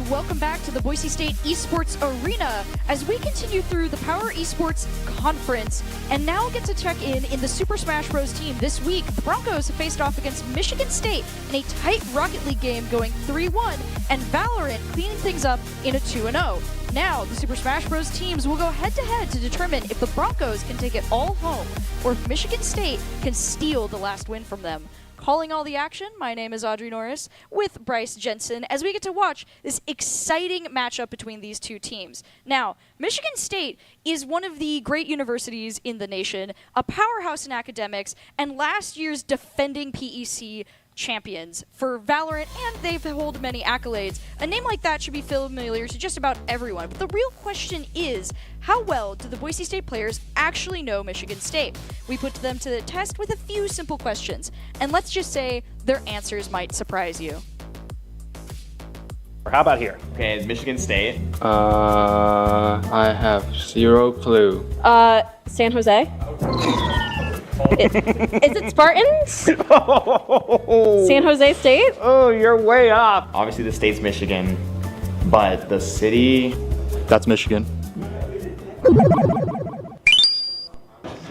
welcome back to the Boise State Esports Arena as we continue through the Power Esports Conference and now get to check in the Super Smash Bros. Team. This week, the Broncos have faced off against Michigan State in a tight Rocket League game going 3-1 and Valorant cleaning things up in a 2-0. Now, the Super Smash Bros. Teams will go head-to-head to determine if the Broncos can take it all home or if Michigan State can steal the last win from them. Calling all the action, my name is Audrey Norris with Bryce Jensen as we get to watch this exciting matchup between these two teams. Now, Michigan State is one of the great universities in the nation, a powerhouse in academics, and last year's defending PEC champions for Valorant, and they've held many accolades. A name like that should be familiar to just about everyone, but the real question is, how well do the Boise State players actually know Michigan State? We put them to the test with a few simple questions, and let's just say their answers might surprise you. How about here? Okay, Michigan State. I have zero clue. San Jose. Is it Spartans? San Jose State? Oh, you're way off. Obviously the state's Michigan, but the city... That's Michigan.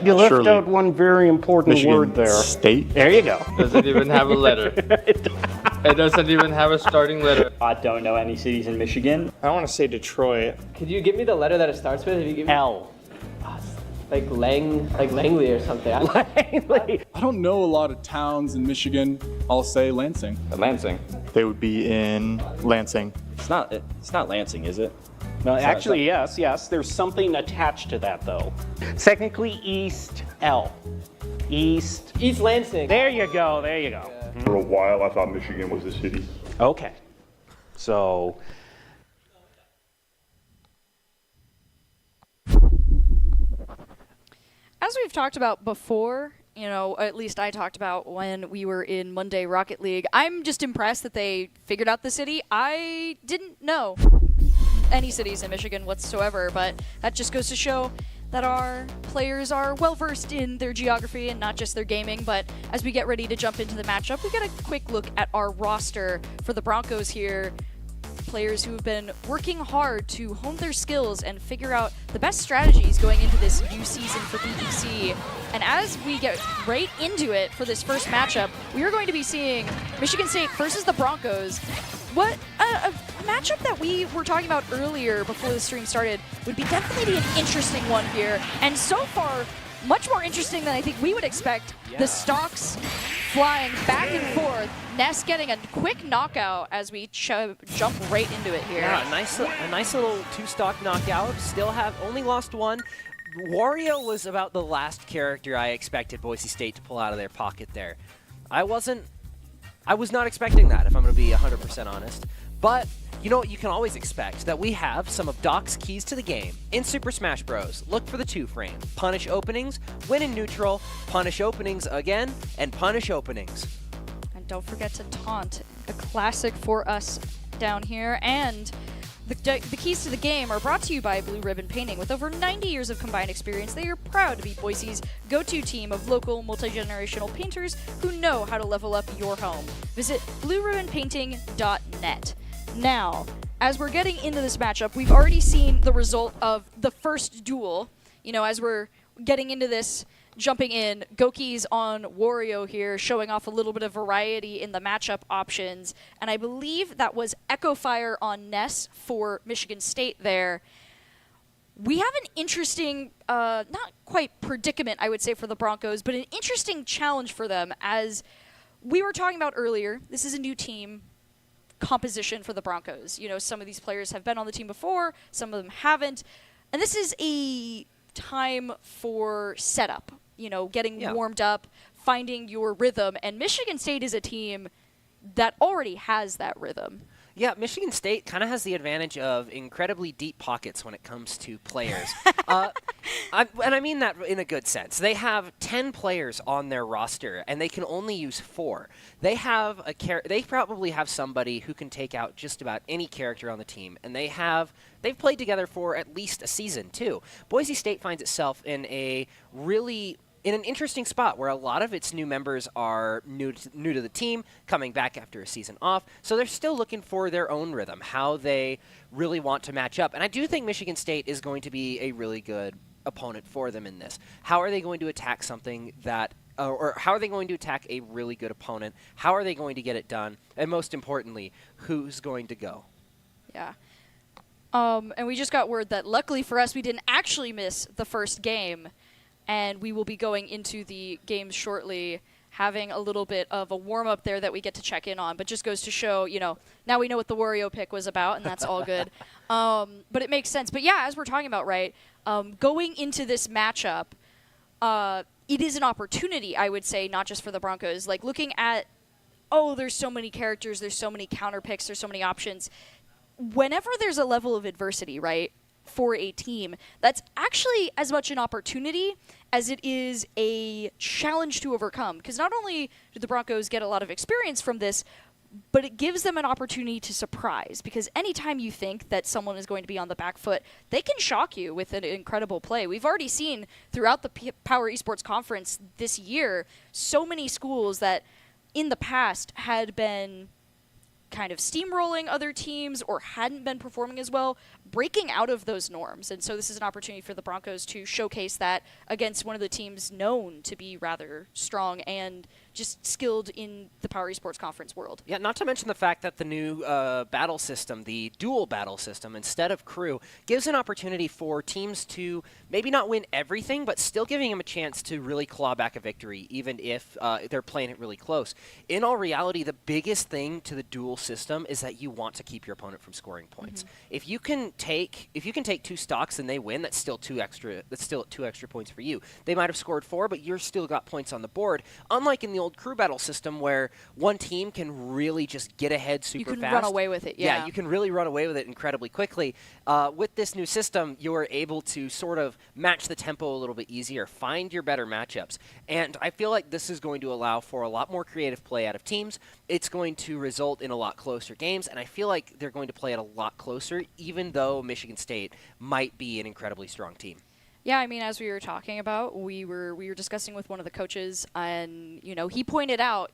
You left Surely. out one very important Michigan word there. State? There you go. Doesn't even have a letter. It doesn't even have a starting letter. I don't know any cities in Michigan. I want to say Detroit. Could you give me the letter that it starts with? If you give me... L. Like Langley or something. Langley. I don't know a lot of towns in Michigan. I'll say Lansing. Lansing. They would be in Lansing. It's not Lansing, is it? No, actually, yes. There's something attached to that, though. Technically, East L. East Lansing. There you go. For a while, I thought Michigan was a city. Okay. So. As we've talked about before, at least I talked about when we were in Monday Rocket League, I'm just impressed that they figured out the city. I didn't know any cities in Michigan whatsoever, but that just goes to show that our players are well-versed in their geography and not just their gaming. But as we get ready to jump into the matchup, we get a quick look at our roster for the Broncos here. Players who have been working hard to hone their skills and figure out the best strategies going into this new season for PEC. And as we get right into it for this first matchup, we are going to be seeing Michigan State versus the Broncos. What a matchup that we were talking about earlier before the stream started would be definitely an interesting one here. And so far, much more interesting than I think we would expect. The stocks flying back and forth. Ness getting a quick knockout as we jump right into it here. Yeah, a nice little two-stock knockout. Only lost one. Wario was about the last character I expected Boise State to pull out of their pocket there. I was not expecting that, if I'm going to be 100% honest. But you can always expect that we have some of Doc's keys to the game in Super Smash Bros. Look for the two-frame. Punish openings, win in neutral, punish openings again, and punish openings. And don't forget to taunt, a classic for us down here. And the keys to the game are brought to you by Blue Ribbon Painting. With over 90 years of combined experience, they are proud to be Boise's go-to team of local, multi-generational painters who know how to level up your home. Visit blueribbonpainting.net. Now, as we're getting into this matchup, we've already seen the result of the first duel. As we're getting into this, jumping in, Goki's on Wario here, showing off a little bit of variety in the matchup options. And I believe that was Echo Fire on Ness for Michigan State there. We have an interesting, not quite predicament, I would say, for the Broncos, but an interesting challenge for them. As we were talking about earlier, this is a new team composition for the Broncos. Some of these players have been on the team before, some of them haven't. And this is a time for setup, getting warmed up, finding your rhythm. And Michigan State is a team that already has that rhythm. Yeah, Michigan State kind of has the advantage of incredibly deep pockets when it comes to players. And I mean that in a good sense. They have 10 players on their roster, and they can only use 4. They probably have somebody who can take out just about any character on the team, and they've played together for at least a season, too. Boise State finds itself in an interesting spot where a lot of its new members are new to the team, coming back after a season off. So they're still looking for their own rhythm, how they really want to match up. And I do think Michigan State is going to be a really good opponent for them in this. How are they going to attack something that, or how are they going to attack a really good opponent? How are they going to get it done? And most importantly, who's going to go? Yeah. And we just got word that luckily for us, we didn't actually miss the first game. And we will be going into the games shortly, having a little bit of a warm-up there that we get to check in on. But just goes to show, now we know what the Wario pick was about, and that's all good. But it makes sense. But yeah, as we're talking about, right, going into this matchup, it is an opportunity, I would say, not just for the Broncos. Like, looking at, there's so many characters, there's so many counter picks, there's so many options. Whenever there's a level of adversity, right, for a team, that's actually as much an opportunity as it is a challenge to overcome. Because not only do the Broncos get a lot of experience from this, but it gives them an opportunity to surprise. Because anytime you think that someone is going to be on the back foot, they can shock you with an incredible play. We've already seen throughout the Power Esports Conference this year so many schools that in the past had been kind of steamrolling other teams or hadn't been performing as well, breaking out of those norms. And so this is an opportunity for the Broncos to showcase that against one of the teams known to be rather strong and just skilled in the Power Esports Conference world. Yeah, not to mention the fact that the new battle system, the dual battle system, instead of crew, gives an opportunity for teams to maybe not win everything, but still giving them a chance to really claw back a victory, even if they're playing it really close. In all reality, the biggest thing to the dual system is that you want to keep your opponent from scoring points. If you can take 2 stocks and they win, that's still 2 extra points for you. They might have scored 4, but you're still got points on the board. Unlike in the old crew battle system where one team can really just get ahead super fast. You can run away with it, yeah. Yeah, you can really run away with it incredibly quickly. With this new system, you're able to sort of match the tempo a little bit easier, find your better matchups. And I feel like this is going to allow for a lot more creative play out of teams. It's going to result in a lot closer games, and I feel like they're going to play it a lot closer, even though Michigan State might be an incredibly strong team. Yeah, I mean, as we were talking about, we were discussing with one of the coaches, and he pointed out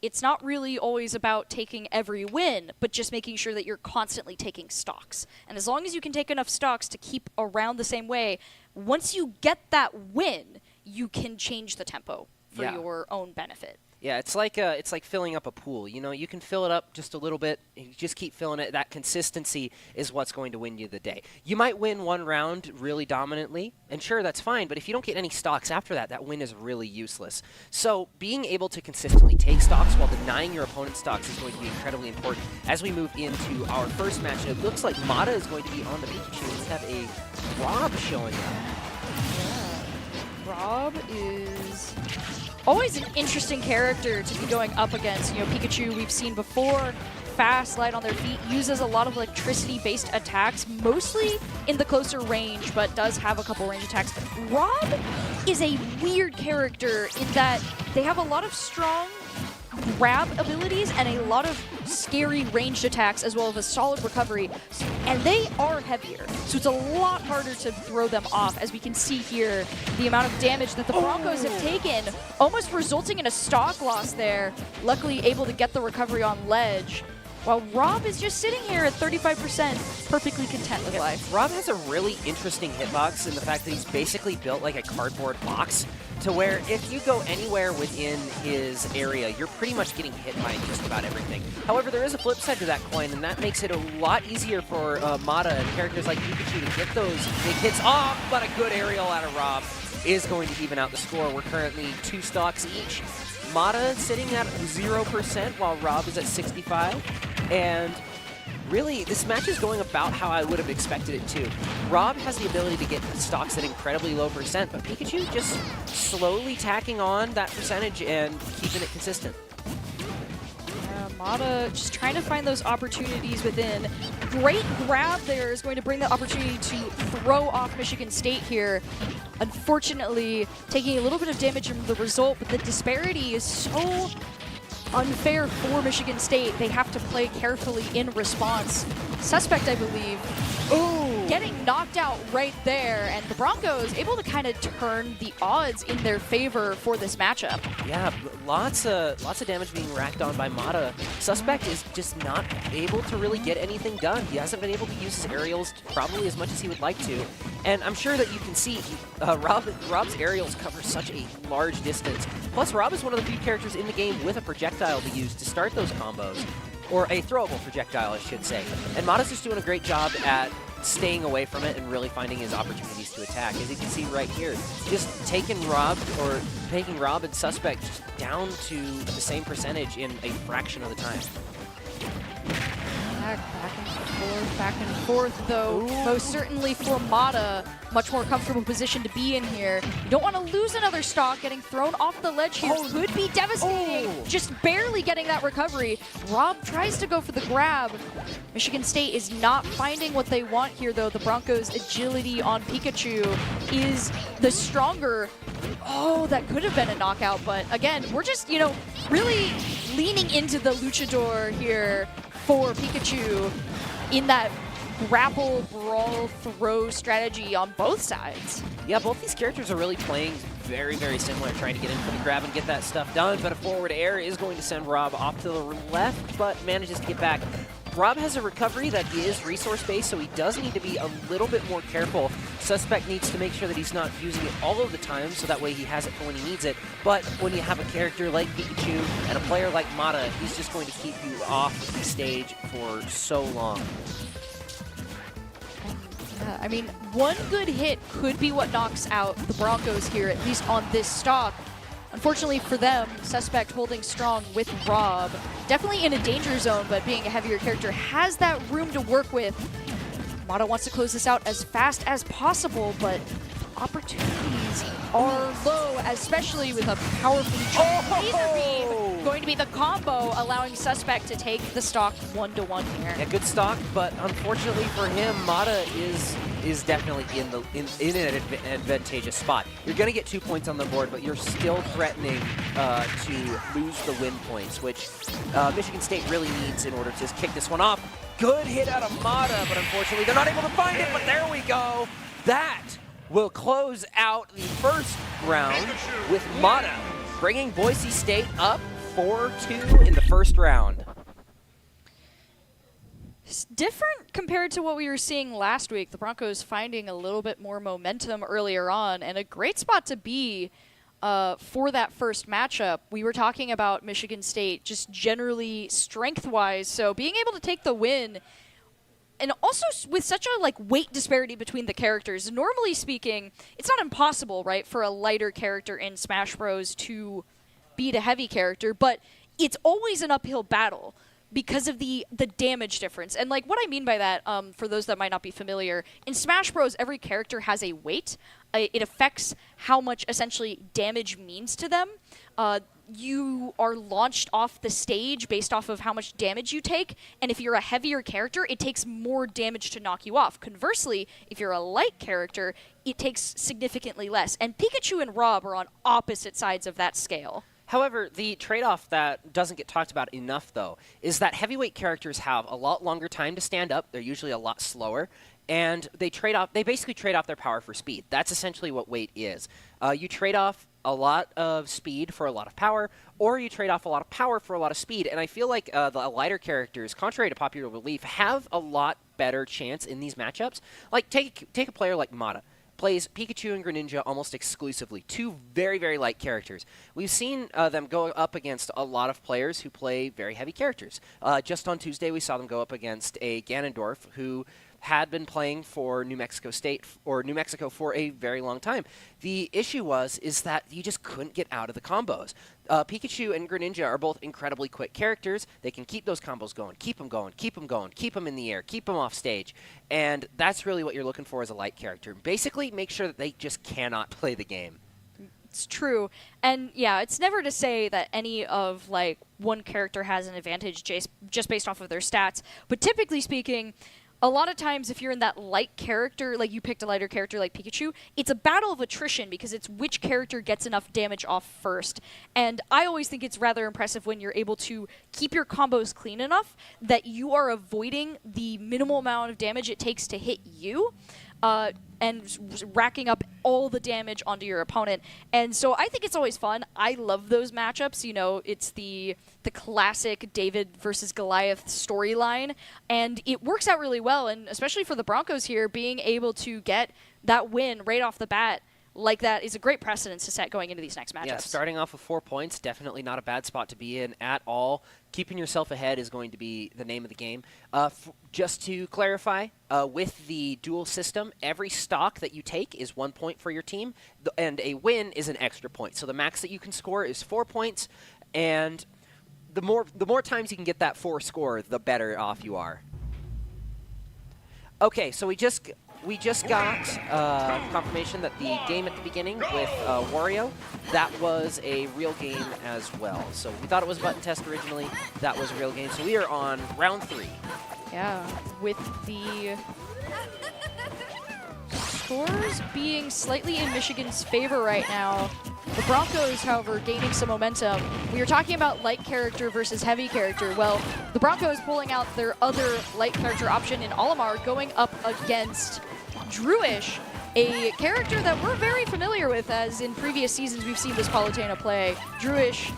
it's not really always about taking every win, but just making sure that you're constantly taking stocks. And as long as you can take enough stocks to keep around the same way, once you get that win, you can change the tempo for your own benefit. Yeah, it's like filling up a pool. You can fill it up just a little bit. And you just keep filling it. That consistency is what's going to win you the day. You might win one round really dominantly, and sure, that's fine. But if you don't get any stocks after that, that win is really useless. So being able to consistently take stocks while denying your opponent's stocks is going to be incredibly important as we move into our first match. And it looks like Mata is going to be on the Pikachu. Let's have a Rob showing up. Yeah. Rob is always an interesting character to be going up against. Pikachu we've seen before, fast, light on their feet, uses a lot of electricity-based attacks, mostly in the closer range, but does have a couple range attacks. Rob is a weird character in that they have a lot of strong grab abilities and a lot of scary ranged attacks, as well as a solid recovery, and they are heavier, so it's a lot harder to throw them off. As we can see here, the amount of damage that the Broncos have taken, almost resulting in a stock loss there, luckily able to get the recovery on ledge, while Rob is just sitting here at 35%, perfectly content with life. Rob has a really interesting hitbox in the fact that he's basically built like a cardboard box, to where if you go anywhere within his area, you're pretty much getting hit by just about everything. However, there is a flip side to that coin, and that makes it a lot easier for Mata and characters like Pikachu to get those big hits off, but a good aerial out of Rob is going to even out the score. We're currently 2 stocks each. Mata sitting at 0%, while Rob is at 65, and really, this match is going about how I would have expected it to. Rob has the ability to get stocks at incredibly low %, but Pikachu just slowly tacking on that percentage and keeping it consistent. Yeah, Mata just trying to find those opportunities within. Great grab there is going to bring the opportunity to throw off Michigan State here. Unfortunately, taking a little bit of damage from the result, but the disparity is so unfair for Michigan State. They have to play carefully in response. Suspect, I believe, getting knocked out right there, and the Broncos able to kind of turn the odds in their favor for this matchup. Yeah, lots of damage being racked on by Mata. Suspect is just not able to really get anything done. He hasn't been able to use his aerials probably as much as he would like to, and I'm sure that you can see Rob's aerials cover such a large distance. Plus, Rob is one of the few characters in the game with a projectile to use to start those combos, or a throwable projectile, I should say. And Mata's just doing a great job at staying away from it and really finding his opportunities to attack. As you can see right here, just taking Rob and Suspect just down to the same percentage in a fraction of the time. Back and forth, though. Most certainly for Mata, much more comfortable position to be in here. You don't want to lose another stock. Getting thrown off the ledge here could be devastating. Just barely getting that recovery. Rob tries to go for the grab. Michigan State is not finding what they want here, though. The Broncos' agility on Pikachu is the stronger. Oh, that could have been a knockout, but again, we're just, really leaning into the luchador here for Pikachu in that grapple, brawl, throw strategy on both sides. Yeah, both these characters are really playing very, very similar, trying to get in for the grab and get that stuff done, but a forward air is going to send Rob off to the left, but manages to get back. Rob has a recovery that is resource-based, so he does need to be a little bit more careful. Suspect needs to make sure that he's not using it all of the time, so that way he has it for when he needs it. But when you have a character like Pikachu and a player like Mata, he's just going to keep you off the stage for so long. I mean, one good hit could be what knocks out the Broncos here, at least on this stock. Unfortunately for them, Suspect holding strong with Rob. Definitely in a danger zone, but being a heavier character has that room to work with. Mata wants to close this out as fast as possible, but opportunities are low, especially with a powerfully charged laser beam. Going to be the combo, allowing Suspect to take the stock 1-1 here. Yeah, good stock, but unfortunately for him, Mata is definitely in an advantageous spot. You're going to get 2 points on the board, but you're still threatening to lose the win points, which Michigan State really needs in order to kick this one off. Good hit out of Mata, but unfortunately they're not able to find it, but there we go. That will close out the first round with Mata bringing Boise State up 4-2 in the first round. It's different compared to what we were seeing last week. The Broncos finding a little bit more momentum earlier on, and a great spot to be for that first matchup. We were talking about Michigan State just generally strength-wise, so being able to take the win, and also with such a weight disparity between the characters. Normally speaking, it's not impossible, right, for a lighter character in Smash Bros. To beat a heavy character, but it's always an uphill battle because of the damage difference. And what I mean by that, for those that might not be familiar, in Smash Bros, every character has a weight. It affects how much essentially damage means to them. You are launched off the stage based off of how much damage you take, and if you're a heavier character, it takes more damage to knock you off. Conversely, if you're a light character, it takes significantly less. And Pikachu and Rob are on opposite sides of that scale. However, the trade-off that doesn't get talked about enough, though, is that heavyweight characters have a lot longer time to stand up. They're usually a lot slower, and they basically trade off their power for speed. That's essentially what weight is. You trade off a lot of speed for a lot of power, or you trade off a lot of power for a lot of speed. And I feel like the lighter characters, contrary to popular belief, have a lot better chance in these matchups. Take a player like Mata. Plays Pikachu and Greninja almost exclusively, two very, very light characters. We've seen them go up against a lot of players who play very heavy characters. Just on Tuesday, we saw them go up against a Ganondorf who had been playing for New Mexico State or New Mexico for a very long time. The issue is that you just couldn't get out of the combos. Pikachu and Greninja are both incredibly quick characters. They can keep those combos going, keep them going, keep them going, keep them in the air, keep them off stage. And that's really what you're looking for as a light character. Basically, make sure that they just cannot play the game. It's true. And yeah, it's never to say that any of one character has an advantage just based off of their stats. But typically speaking, a lot of times if you're in that light character, you picked a lighter character like Pikachu, it's a battle of attrition because it's which character gets enough damage off first. And I always think it's rather impressive when you're able to keep your combos clean enough that you are avoiding the minimal amount of damage it takes to hit you. And racking up all the damage onto your opponent. And so I think it's always fun. I love those matchups. It's the classic David versus Goliath storyline. And it works out really well. And especially for the Broncos here, being able to get that win right off the bat like that is a great precedence to set going into these next matchups. Yeah, starting off with 4 points, definitely not a bad spot to be in at all. Keeping yourself ahead is going to be the name of the game. Just to clarify, with the dual system, every stock that you take is 1 point for your team, and a win is an extra point. So the max that you can score is 4 points, and the more times you can get that 4 score, the better off you are. Okay, so we just got confirmation that the game at the beginning with Wario, that was a real game as well. So we thought it was button test originally. That was a real game. So we are on round 3. Yeah, with the scores being slightly in Michigan's favor right now. The Broncos, however, gaining some momentum. We were talking about light character versus heavy character. Well, the Broncos pulling out their other light character option in Olimar, going up against Druish, a character that we're very familiar with, as in previous seasons we've seen this Palutena play. Druish,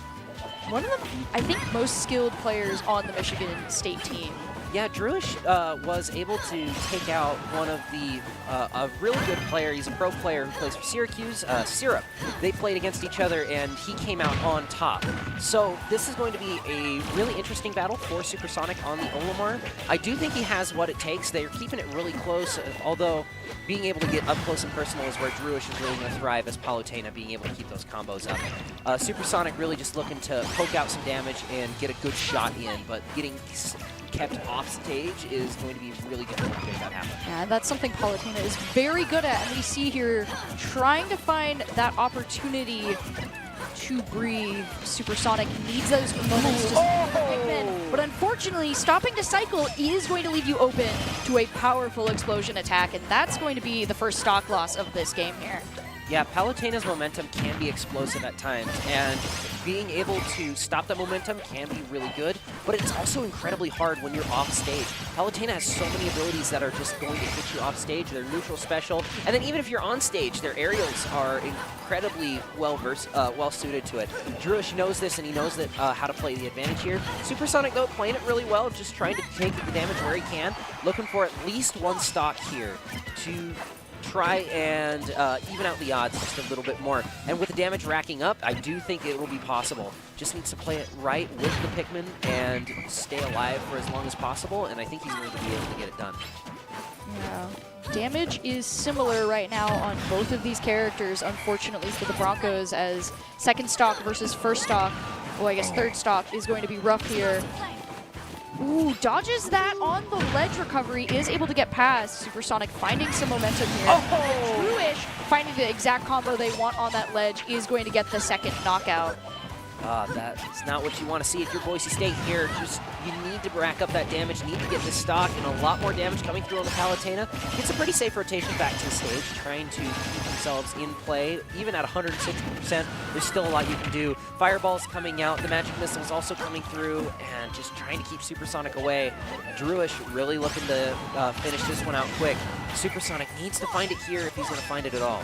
one of the, I think, most skilled players on the Michigan State team. Yeah, Druish was able to take out one of the a really good player. He's a pro player who plays for Syracuse, Syrup. They played against each other, and he came out on top. So this is going to be a really interesting battle for Supersonic on the Olimar. I do think he has what it takes. They're keeping it really close, although being able to get up close and personal is where Druish is really going to thrive as Palutena, being able to keep those combos up. Supersonic really just looking to poke out some damage and get a good shot in, but getting kept off stage is going to be really difficult to make that happen. Yeah, and that's something Palutena is very good at, and we see here trying to find that opportunity to breathe. Supersonic needs those moments to stop the Pikmin, but unfortunately, stopping to cycle is going to leave you open to a powerful explosion attack, and that's going to be the first stock loss of this game here. Yeah, Palutena's momentum can be explosive at times, and being able to stop that momentum can be really good, but it's also incredibly hard when you're off stage. Palutena has so many abilities that are just going to hit you off stage. They're neutral special, and then even if you're on stage, their aerials are incredibly well suited to it. Druish knows this, and he knows that how to play the advantage here. Supersonic, though, playing it really well, just trying to take the damage where he can, looking for at least one stock here to try and even out the odds just a little bit more. And with the damage racking up, I do think it will be possible. Just needs to play it right with the Pikmin and stay alive for as long as possible, and I think he's going to be able to get it done. Yeah. Damage is similar right now on both of these characters, unfortunately for the Broncos, as second stock versus first stock, well, I guess third stock is going to be rough here. Ooh, dodges that on the ledge recovery, is able to get past. Supersonic finding some momentum here. Oh! Druish finding the exact combo they want on that ledge is going to get the second knockout. That's not what you want to see if you're Boise State here. You need to rack up that damage, need to get this stock, and a lot more damage coming through on the Palutena. It's a pretty safe rotation back to the stage, trying to keep themselves in play. Even at 160%, there's still a lot you can do. Fireball's coming out, the Magic Missile's also coming through, and just trying to keep Supersonic away. Druish really looking to finish this one out quick. Supersonic needs to find it here if he's going to find it at all.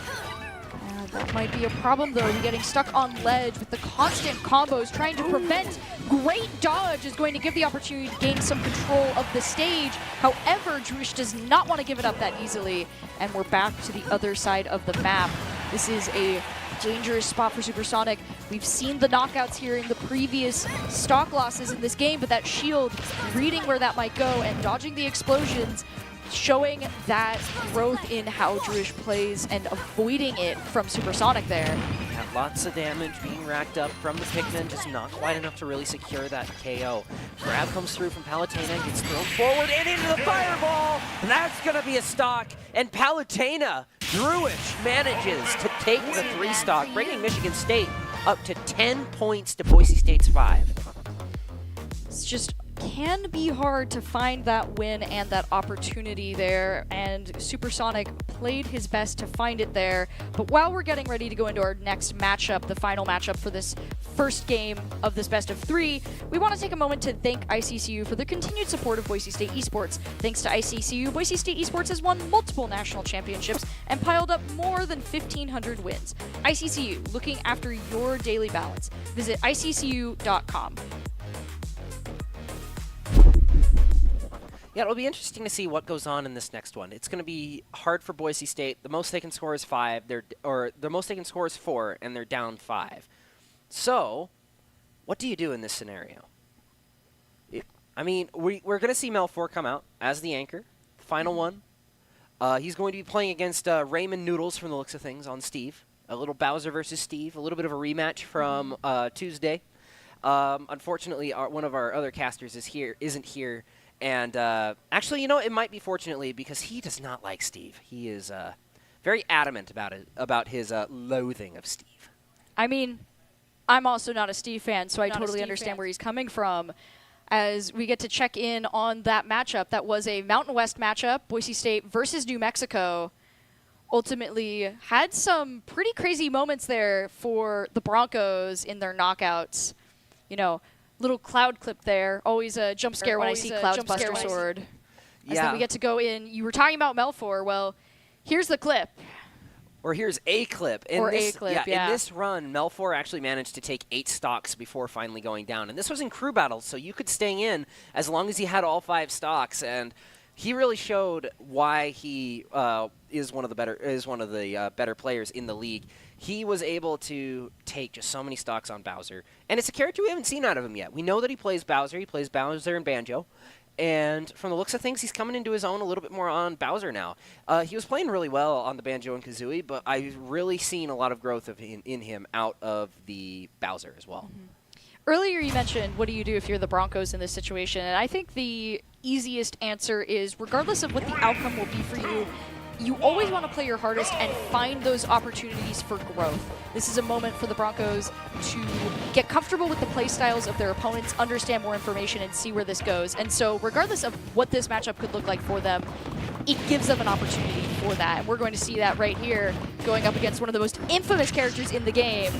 That might be a problem, though. Getting stuck on ledge with the constant combos, trying to prevent. Great dodge is going to give the opportunity to gain some control of the stage. However, Druish does not want to give it up that easily, and we're back to the other side of the map. This is a dangerous spot for Supersonic. We've seen the knockouts here in the previous stock losses in this game, but that shield, reading where that might go and dodging the explosions, showing that growth in how Druish plays and avoiding it from Supersonic there. Yeah, lots of damage being racked up from the Pikmin, just not quite enough to really secure that KO. Grab comes through from Palutena, gets thrown forward and into the fireball! And that's going to be a stock, and Palutena, Druish, manages to take the 3 stock, bringing Michigan State up to 10 points to Boise State's 5. It's just can be hard to find that win and that opportunity there, and Supersonic played his best to find it there. But while we're getting ready to go into our next matchup, the final matchup for this first game of this best of 3, we want to take a moment to thank ICCU for the continued support of Boise State esports. Thanks to ICCU, Boise State esports has won multiple national championships and piled up more than 1,500 wins. ICCU, looking after your daily balance. Visit iccu.com. Yeah, it'll be interesting to see what goes on in this next one. It's going to be hard for Boise State. The most they can score is 5. The most they can score is 4, and they're down 5. So, what do you do in this scenario? We're going to see Mel 4 come out as the anchor, the final one. He's going to be playing against Raymond Noodles from the looks of things on Steve. A little Bowser versus Steve, a little bit of a rematch from Tuesday. Unfortunately, one of our other casters isn't here. And actually, you know, it might be fortunately because he does not like Steve. He is very adamant about his loathing of Steve. I mean, I'm also not a Steve fan, so I totally understand where he's coming from. As we get to check in on that matchup, that was a Mountain West matchup, Boise State versus New Mexico. Ultimately, had some pretty crazy moments there for the Broncos in their knockouts. You know, little Cloud clip there. Always a jump scare when I see Cloud's Buster Sword. Yeah. As then we get to go in. You were talking about Melfor. Well, here's the clip. Or here's a clip. Or A-clip, yeah. In this run, Melfor actually managed to take 8 stocks before finally going down. And this was in crew battles, so you could stay in as long as he had all 5 stocks. And he really showed why he is one of the better players in the league. He was able to take just so many stocks on Bowser. And it's a character we haven't seen out of him yet. We know that he plays Bowser. He plays Bowser and Banjo. And from the looks of things, he's coming into his own a little bit more on Bowser now. He was playing really well on the Banjo and Kazooie, but I've really seen a lot of growth in him out of the Bowser as well. Mm-hmm. Earlier you mentioned, what do you do if you're the Broncos in this situation? And I think the easiest answer is, regardless of what the outcome will be for you, you always want to play your hardest and find those opportunities for growth. This is a moment for the Broncos to get comfortable with the play styles of their opponents, understand more information, and see where this goes. And so regardless of what this matchup could look like for them, it gives them an opportunity for that. And we're going to see that right here, going up against one of the most infamous characters in the game,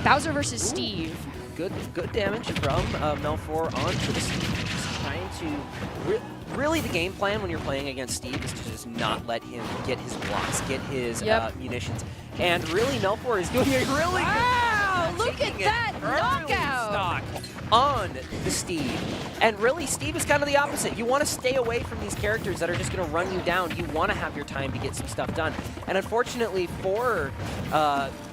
Bowser versus Steve. Good damage from Melfor onto the Steve. Just trying to... Really, the game plan when you're playing against Steve is to just not let him get his blocks, get his munitions. And really, Melfor is doing a really wow, look at that knockout! Stock on the Steve. And really, Steve is kind of the opposite. You want to stay away from these characters that are just going to run you down. You want to have your time to get some stuff done. And unfortunately for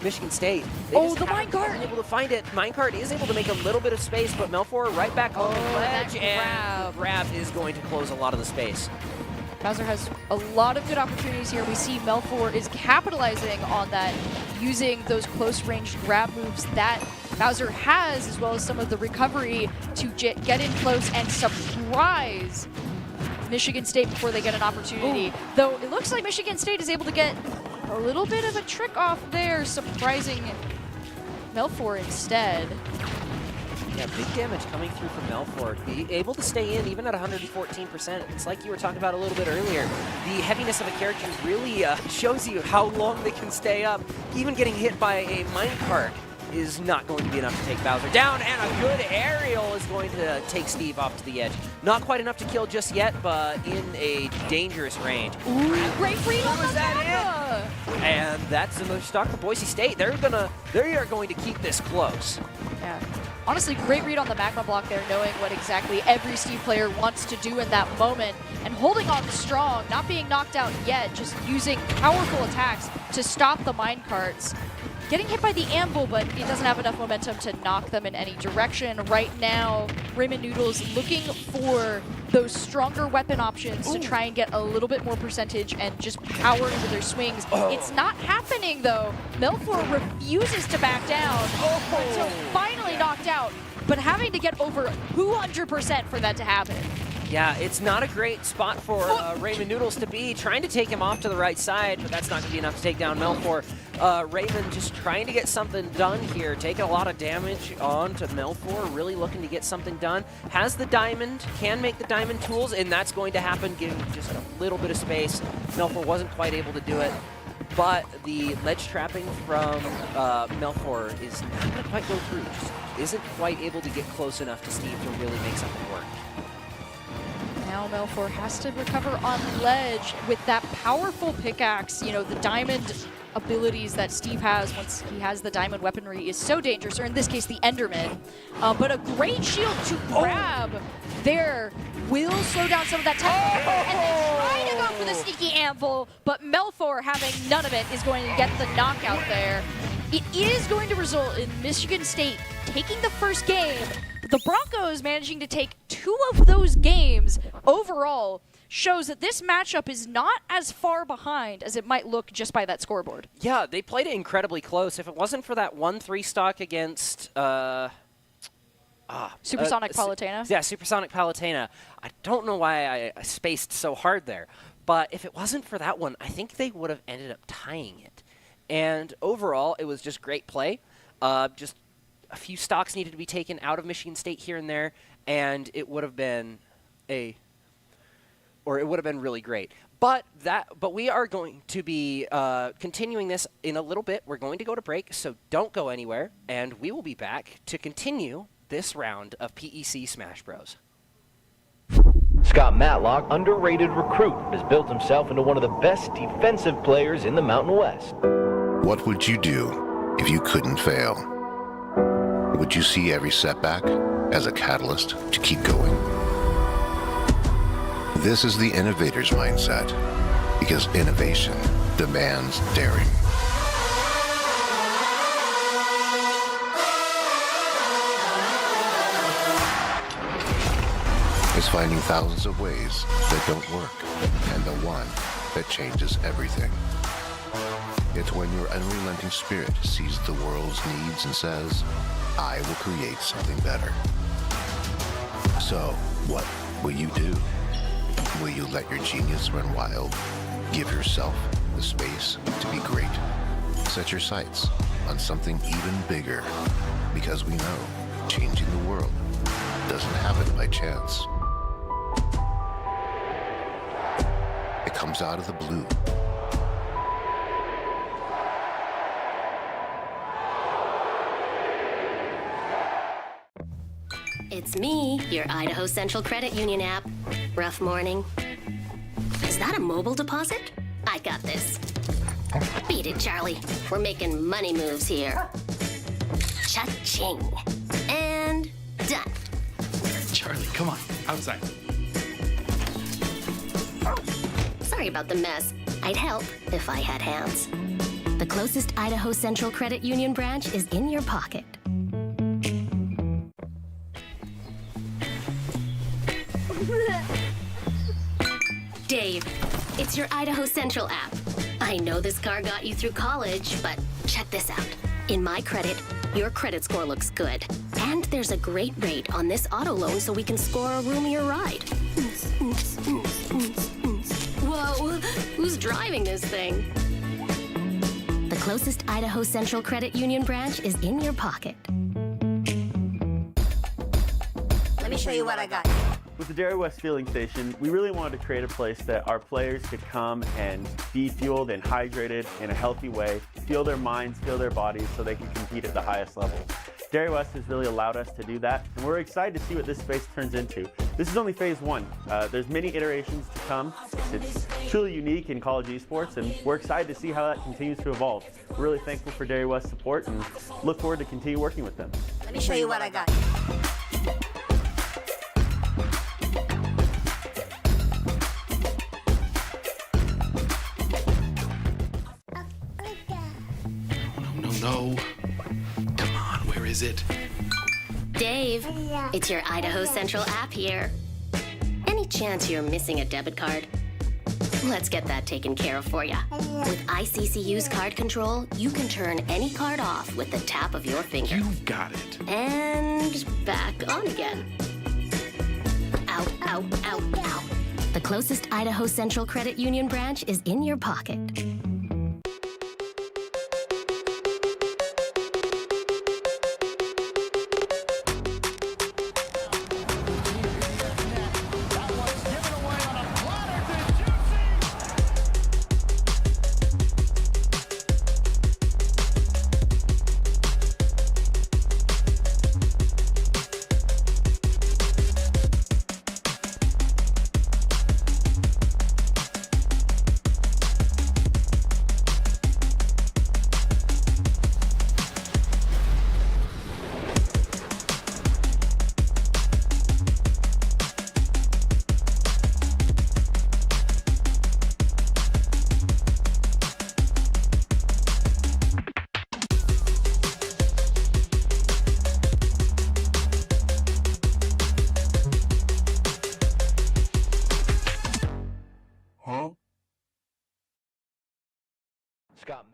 Michigan State, they just the haven't minecart! been able to find it. Minecart is able to make a little bit of space, but Melfor right back on the ledge, and the grab is going to close a lot of the space. Bowser has a lot of good opportunities here. We see Melfor is capitalizing on that, using those close-range grab moves that Bowser has, as well as some of the recovery to get in close and surprise Michigan State before they get an opportunity. Though it looks like Michigan State is able to get a little bit of a trick off there, surprising Melfor instead. Yeah, big damage coming through from Melfor. Be able to stay in even at 114%. It's like you were talking about a little bit earlier. The heaviness of a character really shows you how long they can stay up. Even getting hit by a minecart is not going to be enough to take Bowser down, and a good aerial is going to take Steve off to the edge. Not quite enough to kill just yet, but in a dangerous range. Ooh, great read on that. And that's another stock for Boise State. They are going to keep this close. Yeah. Honestly, great read on the Magma block there, knowing what exactly every Steve player wants to do in that moment, and holding on strong, not being knocked out yet, just using powerful attacks to stop the minecarts. Getting hit by the anvil, but it doesn't have enough momentum to knock them in any direction. Right now, Raymond Noodles looking for those stronger weapon options to try and get a little bit more percentage and just power into their swings. It's not happening, though. Melfor refuses to back down until finally knocked out, but having to get over 200% for that to happen. Yeah, it's not a great spot for Raymond Noodles to be. Trying to take him off to the right side, but that's not going to be enough to take down Melfor. Raymond just trying to get something done here. Taking a lot of damage onto Melfor, really looking to get something done. Has the diamond, can make the diamond tools, and that's going to happen, giving just a little bit of space. Melfor wasn't quite able to do it. But the ledge trapping from Melfor is not going to quite go through. Just isn't quite able to get close enough to Steve to really make something work. Now Melfor has to recover on ledge with that powerful pickaxe. You know, the diamond abilities that Steve has once he has the diamond weaponry is so dangerous, or in this case, the Enderman. But a great shield to grab there will slow down some of that time. And they try to go for the sneaky anvil, but Melfor, having none of it, is going to get the knockout there. It is going to result in Michigan State taking the first game. The Broncos managing to take 2 of those games overall shows that this matchup is not as far behind as it might look just by that scoreboard. Yeah, they played it incredibly close. If it wasn't for that 1-3 stock against Supersonic Palutena? Yeah, Supersonic Palutena. I don't know why I spaced so hard there, but if it wasn't for that one, I think they would have ended up tying it. And overall, it was just great play. Just a few stocks needed to be taken out of Michigan State here and there, and it would have been really great. But we are going to be continuing this in a little bit. We're going to go to break, so don't go anywhere, and we will be back to continue this round of PEC Smash Bros. Scott Matlock, underrated recruit, has built himself into one of the best defensive players in the Mountain West. What would you do if you couldn't fail? Would you see every setback as a catalyst to keep going? This is the innovator's mindset, because innovation demands daring. It's finding thousands of ways that don't work, and the one that changes everything. It's when your unrelenting spirit sees the world's needs and says, I will create something better. So, what will you do? Will you let your genius run wild? Give yourself the space to be great? Set your sights on something even bigger, because we know changing the world doesn't happen by chance. It comes out of the blue. It's me, your Idaho Central Credit Union app. Rough morning. Is that a mobile deposit? I got this. Beat it, Charlie. We're making money moves here. Cha-ching. And done. Charlie, come on, outside. Sorry about the mess. I'd help if I had hands. The closest Idaho Central Credit Union branch is in your pocket. Dave, it's your Idaho Central app. I know this car got you through college, but check this out. In my credit, your credit score looks good. And there's a great rate on this auto loan so we can score a roomier ride. Whoa, who's driving this thing? The closest Idaho Central Credit Union branch is in your pocket. Let me show you what I got. With the Dairy West Fueling Station, we really wanted to create a place that our players could come and be fueled and hydrated in a healthy way, fuel their minds, fuel their bodies so they can compete at the highest level. Dairy West has really allowed us to do that, and we're excited to see what this space turns into. This is only phase one. There's many iterations to come. It's truly unique in college esports, and we're excited to see how that continues to evolve. We're really thankful for Dairy West's support and look forward to continue working with them. Let me show you what I got. No. Come on, where is it? Dave, it's your Idaho Central app here. Any chance you're missing a debit card? Let's get that taken care of for you. With ICCU's card control, you can turn any card off with the tap of your finger. You got it. And back on again. Out, out, out, out. The closest Idaho Central Credit Union branch is in your pocket. Scott.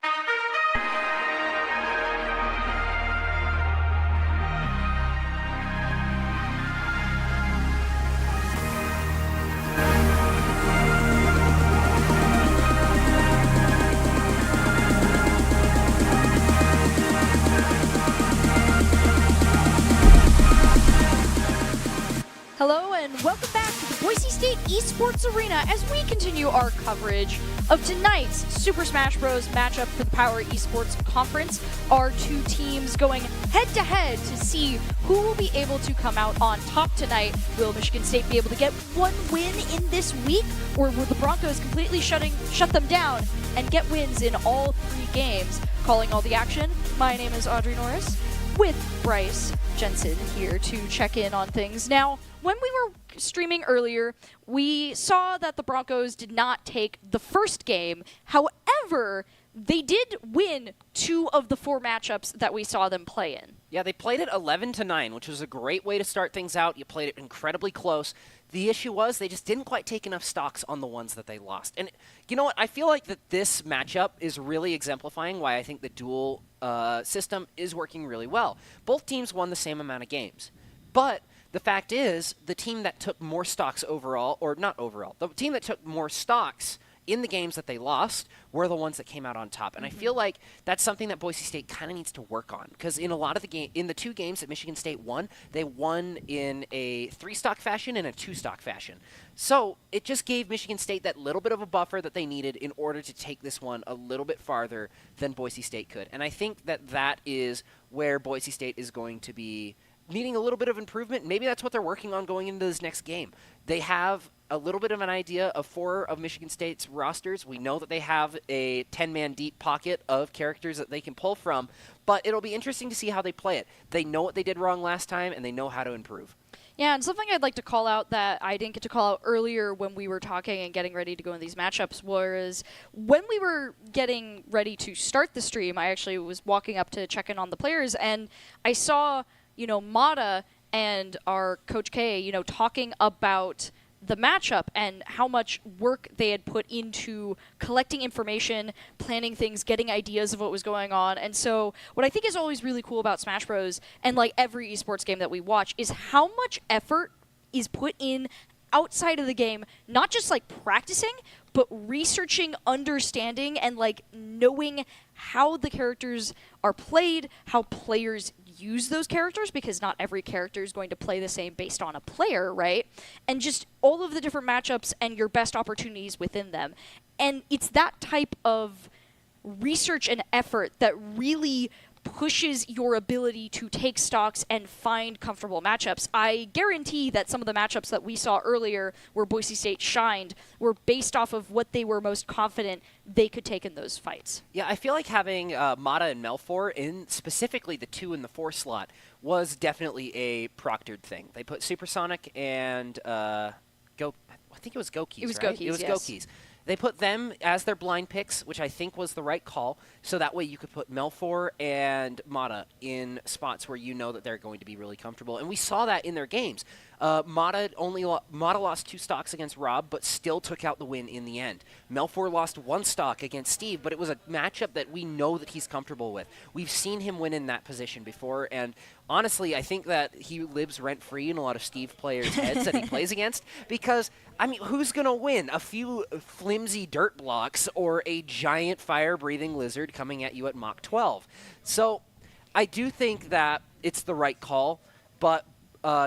Hello and welcome back to the Boise State Esports Arena as we continue our coverage of tonight's Super Smash Bros. Matchup for the Power Esports Conference are two teams going head-to-head to see who will be able to come out on top tonight. Will Michigan State be able to get one win in this week, or will the Broncos completely shut them down and get wins in all 3 games? Calling all the action, my name is Audrey Norris with Bryce Jensen here to check in on things. Now, when we were streaming earlier, we saw that the Broncos did not take the first game. However, they did win 2 of the 4 matchups that we saw them play in. Yeah, they played it 11-9, which was a great way to start things out. You played it incredibly close. The issue was they just didn't quite take enough stocks on the ones that they lost. And you know what? I feel like that this matchup is really exemplifying why I think the dual system is working really well. Both teams won the same amount of games. But the fact is, the team that took more stocks overall, or not overall, the team that took more stocks in the games that they lost were the ones that came out on top. And I feel like that's something that Boise State kind of needs to work on, because in a lot of in the 2 games that Michigan State won, they won in a 3-stock fashion and a 2-stock fashion. So it just gave Michigan State that little bit of a buffer that they needed in order to take this one a little bit farther than Boise State could. And I think that that is where Boise State is going to be needing a little bit of improvement. Maybe that's what they're working on going into this next game. They have a little bit of an idea of 4 of Michigan State's rosters. We know that they have a 10-man deep pocket of characters that they can pull from, but it'll be interesting to see how they play it. They know what they did wrong last time, and they know how to improve. Yeah, and something I'd like to call out that I didn't get to call out earlier when we were talking and getting ready to go in these matchups was when we were getting ready to start the stream, I actually was walking up to check in on the players, and I saw, Mata and our Coach K, talking about the matchup and how much work they had put into collecting information, planning things, getting ideas of what was going on. And so what I think is always really cool about Smash Bros. And like every esports game that we watch is how much effort is put in outside of the game, not just like practicing, but researching, understanding, and like knowing how the characters are played, how players use those characters, because not every character is going to play the same based on a player, right? And just all of the different matchups and your best opportunities within them. And it's that type of research and effort that really pushes your ability to take stocks and find comfortable matchups. I guarantee that some of the matchups that we saw earlier where Boise State shined were based off of what they were most confident they could take in those fights. Yeah, I feel like having Mata and Melfor in specifically the 2 and the 4 slot was definitely a proctored thing. They put Supersonic and I think it was Gokis, It was right? Gokis, It was yes. Gokis. They put them as their blind picks, which I think was the right call, so that way you could put Melfor and Mata in spots where you know that they're going to be really comfortable. And we saw that in their games. Mata lost 2 stocks against Rob, but still took out the win in the end. Melfor lost 1 stock against Steve, but it was a matchup that we know that he's comfortable with. We've seen him win in that position before, and honestly, I think that he lives rent-free in a lot of Steve players' heads that he plays against, because, I mean, who's going to win? A few flimsy dirt blocks or a giant fire-breathing lizard coming at you at Mach 12? So I do think that it's the right call, but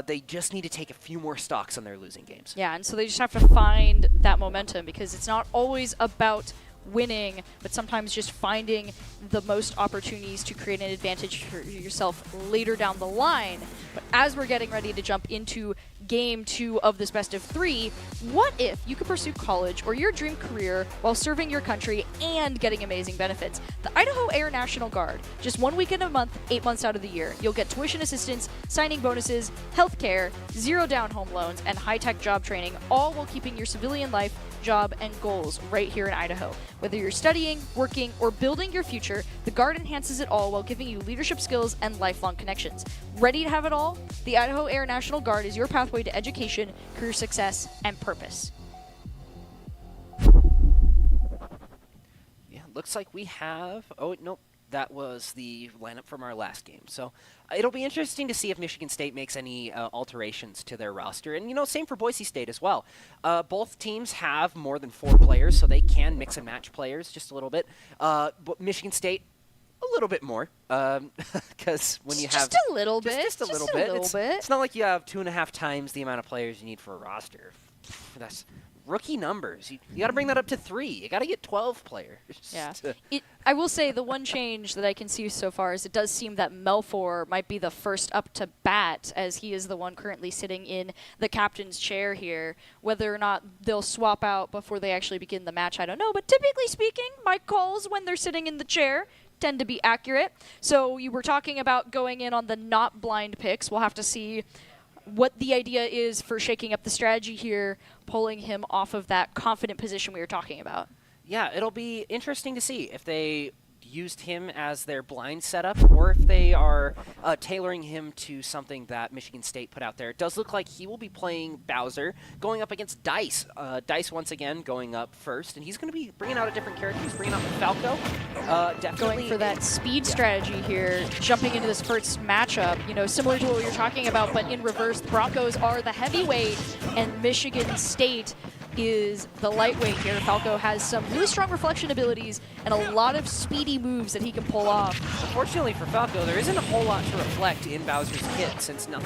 they just need to take a few more stocks on their losing games. Yeah, and so they just have to find that momentum, because it's not always about winning, but sometimes just finding the most opportunities to create an advantage for yourself later down the line. But as we're getting ready to jump into Game 2 of this best of 3, what if you could pursue college or your dream career while serving your country and getting amazing benefits? The Idaho Air National Guard. Just 1 weekend a month, 8 months out of the year. You'll get tuition assistance, signing bonuses, health care, 0 down home loans, and high-tech job training, all while keeping your civilian life, job, and goals right here in Idaho. Whether you're studying, working, or building your future, the Guard enhances it all while giving you leadership skills and lifelong connections. Ready to have it all? The Idaho Air National Guard is your pathway to education, career success, and purpose. Yeah, looks like we have... Oh, nope. That was the lineup from our last game. So it'll be interesting to see if Michigan State makes any alterations to their roster. And, same for Boise State as well. Both teams have more than 4 players, so they can mix and match players just a little bit. But Michigan State, a little bit more. Because when you have... Just a little bit. Just a little bit. It's not like you have 2.5 times the amount of players you need for a roster. That's rookie numbers. You got to bring that up to 3. You got to get 12 players. Yeah. I will say the one change that I can see so far is it does seem that Melfor might be the first up to bat, as he is the one currently sitting in the captain's chair here. Whether or not they'll swap out before they actually begin the match, I don't know. But typically speaking, my calls when they're sitting in the chair tend to be accurate. So you were talking about going in on the not blind picks. We'll have to see what the idea is for shaking up the strategy here, pulling him off of that confident position we were talking about. Yeah, it'll be interesting to see if they used him as their blind setup or if they are tailoring him to something that Michigan State put out there. It does look like he will be playing Bowser, going up against Dice. Dice once again going up first, and he's going to be bringing out a different character. He's bringing out Falco. Definitely Going for that speed strategy here, jumping into this first matchup, similar to what we were talking about, but in reverse. The Broncos are the heavyweight, and Michigan State is the lightweight here. Falco has some really strong reflection abilities and a lot of speedy moves that he can pull off. Unfortunately for Falco, there isn't a whole lot to reflect in Bowser's kit, since none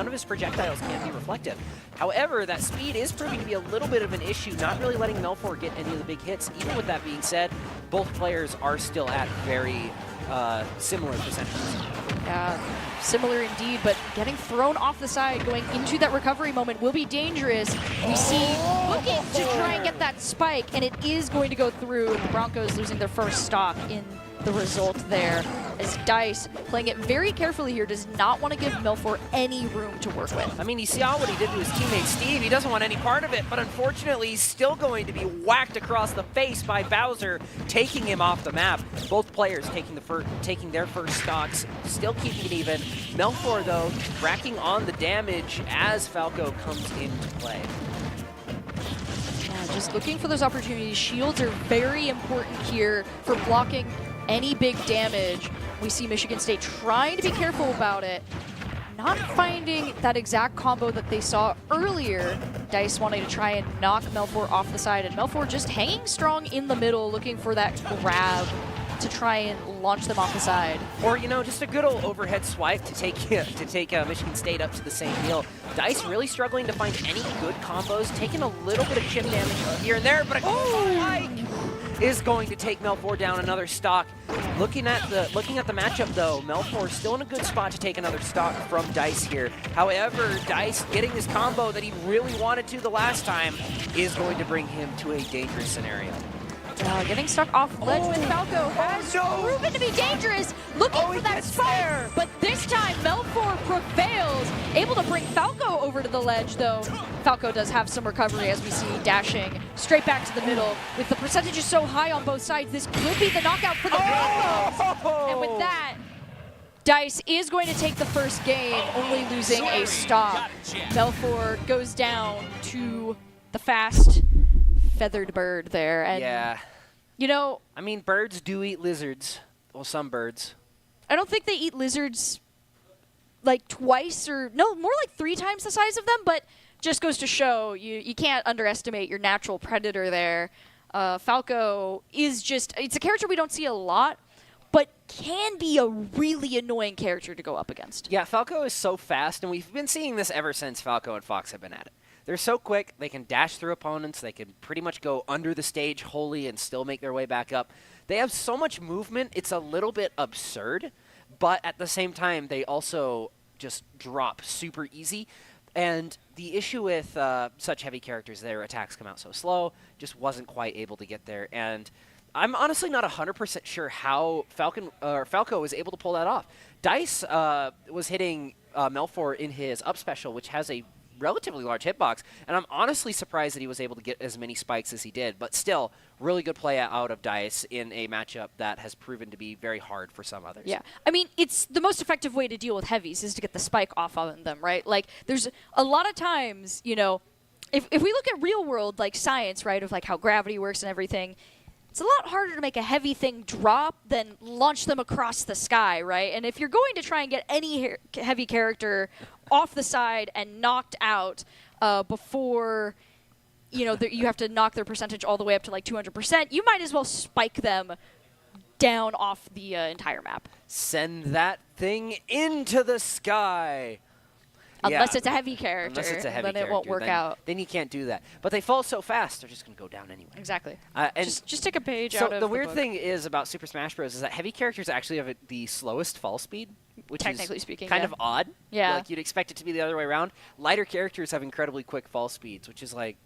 of his projectiles can be reflective. However, that speed is proving to be a little bit of an issue, not really letting Melfor get any of the big hits. Even with that being said, both players are still at very similar percentages. Similar indeed, but getting thrown off the side, going into that recovery moment will be dangerous. We see looking to try and get that spike, and it is going to go through. The Broncos losing their first stock in the result there, as Dice, playing it very carefully here, does not want to give Melfor any room to work with. I mean, you saw what he did to his teammate Steve. He doesn't want any part of it, but unfortunately, he's still going to be whacked across the face by Bowser, taking him off the map. Both players taking their first stocks, still keeping it even. Melfor, though, racking on the damage as Falco comes into play. Yeah, just looking for those opportunities. Shields are very important here for blocking any big damage. We see Michigan State trying to be careful about it, not finding that exact combo that they saw earlier. Dice wanting to try and knock Melfor off the side, and Melfor just hanging strong in the middle, looking for that grab to try and launch them off the side. Or, just a good old overhead swipe to take Michigan State up to the same meal. Dice really struggling to find any good combos, taking a little bit of chip damage here and there, but a spike is going to take Melfor down another stock. Looking at the matchup though, Melfor still in a good spot to take another stock from Dice here. However, Dice getting this combo that he really wanted to the last time is going to bring him to a dangerous scenario. Getting stuck off ledge with Falco has proven to be dangerous. Looking for that spike, but this time Melfor prevails. Able to bring Falco over to the ledge, though. Falco does have some recovery, as we see dashing straight back to the middle. With the percentages so high on both sides, this could be the knockout for the Broncos. And with that, Dice is going to take the first game, only losing a stock. Melfor goes down to the fast feathered bird there. And yeah. I mean, birds do eat lizards. Well, some birds. I don't think they eat lizards like twice or, no, more like 3 times the size of them, but just goes to show you can't underestimate your natural predator there. Falco is it's a character we don't see a lot, but can be a really annoying character to go up against. Yeah, Falco is so fast, and we've been seeing this ever since Falco and Fox have been at it. They're so quick, they can dash through opponents, they can pretty much go under the stage wholly and still make their way back up. They have so much movement, it's a little bit absurd, but at the same time, they also just drop super easy. And the issue with such heavy characters, their attacks come out so slow, just wasn't quite able to get there. And I'm honestly not 100% sure how Falco was able to pull that off. Dice was hitting Melfor in his up special, which has a relatively large hitbox, and I'm honestly surprised that he was able to get as many spikes as he did, but still, really good play out of Dice in a matchup that has proven to be very hard for some others. Yeah, I mean, it's the most effective way to deal with heavies is to get the spike off on them, right? Like, there's a lot of times, if we look at real world, like science, right, of like how gravity works and everything, it's a lot harder to make a heavy thing drop than launch them across the sky, right? And if you're going to try and get any heavy character off the side and knocked out before, you have to knock their percentage all the way up to like 200%, you might as well spike them down off the entire map. Send that thing into the sky. Unless it's a heavy character. Unless it's a heavy then character. it won't work out. Then you can't do that. But they fall so fast, they're just going to go down anyway. Exactly. And just take a page so out of the weird book. thing is about Super Smash Bros. Is that heavy characters actually have the slowest fall speed, which Technically is speaking, kind yeah. of odd. Yeah. Like you'd expect it to be the other way around. Lighter characters have incredibly quick fall speeds, which is like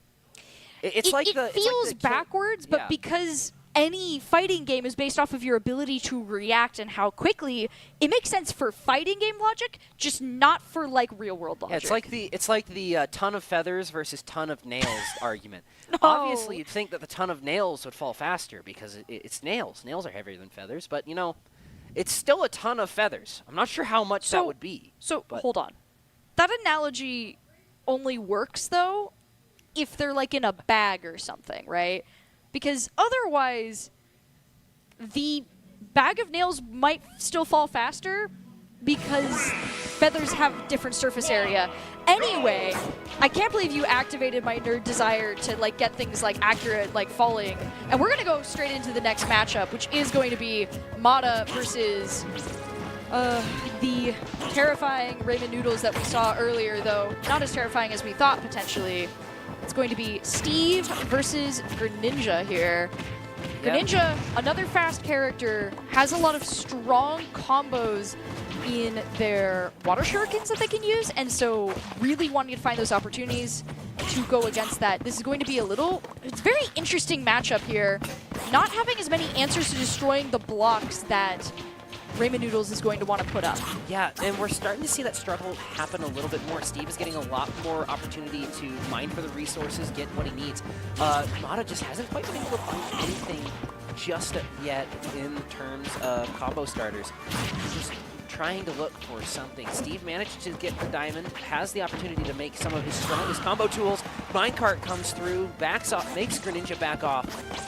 it feels backwards, but yeah. because any fighting game is based off of your ability to react and how quickly, it makes sense for fighting game logic, just not for like real world logic. Yeah, it's like the ton of feathers versus ton of nails argument. Obviously, you'd think that the ton of nails would fall faster because it's nails. Nails are heavier than feathers, but it's still a ton of feathers. I'm not sure how much that would be. So hold on, that analogy only works though if they're like in a bag or something, right? Because otherwise, the bag of nails might still fall faster because feathers have different surface area. Anyway, I can't believe you activated my nerd desire to like get things like accurate, like falling. And we're gonna go straight into the next matchup, which is going to be Mata versus the terrifying Ramen Noodles that we saw earlier, though not as terrifying as we thought potentially. It's going to be Steve versus Greninja here. Greninja, another fast character, has a lot of strong combos in their water shurikens that they can use, and so really wanting to find those opportunities to go against that. This is going to be it's a very interesting matchup here. Not having as many answers to destroying the blocks that Ramen Noodles is going to want to put up. Yeah, and we're starting to see that struggle happen a little bit more. Steve is getting a lot more opportunity to mine for the resources, get what he needs. Mata just hasn't quite been able to find anything just yet in terms of combo starters. Just trying to look for something. Steve managed to get the diamond, has the opportunity to make some of his strongest combo tools. Minecart comes through, backs off, makes Greninja back off.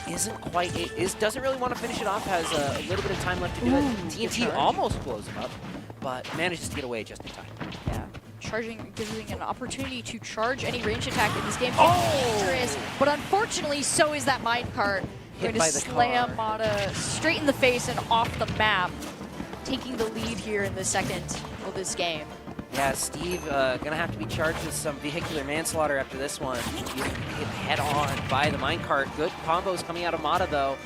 Doesn't really want to finish it off, has a little bit of time left to do it. TNT almost blows him up, but manages to get away just in time. Yeah. Charging, giving an opportunity to charge any range attack in this game can be dangerous, but unfortunately so is that minecart. Going to slam Mata straight in the face and off the map, taking the lead here in the second of this game. Yeah, Steve gonna have to be charged with some vehicular manslaughter after this one. Getting hit head on by the minecart. Good combos coming out of Mata though.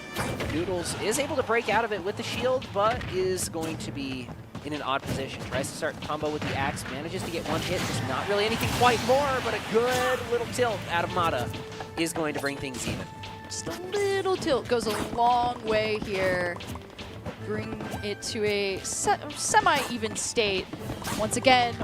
Noodles is able to break out of it with the shield, but is going to be in an odd position. Tries to start the combo with the axe, manages to get one hit, just not really anything quite more, but a good little tilt out of Mata is going to bring things even. Just a little tilt goes a long way here. Bring it to a semi-even state. Once again,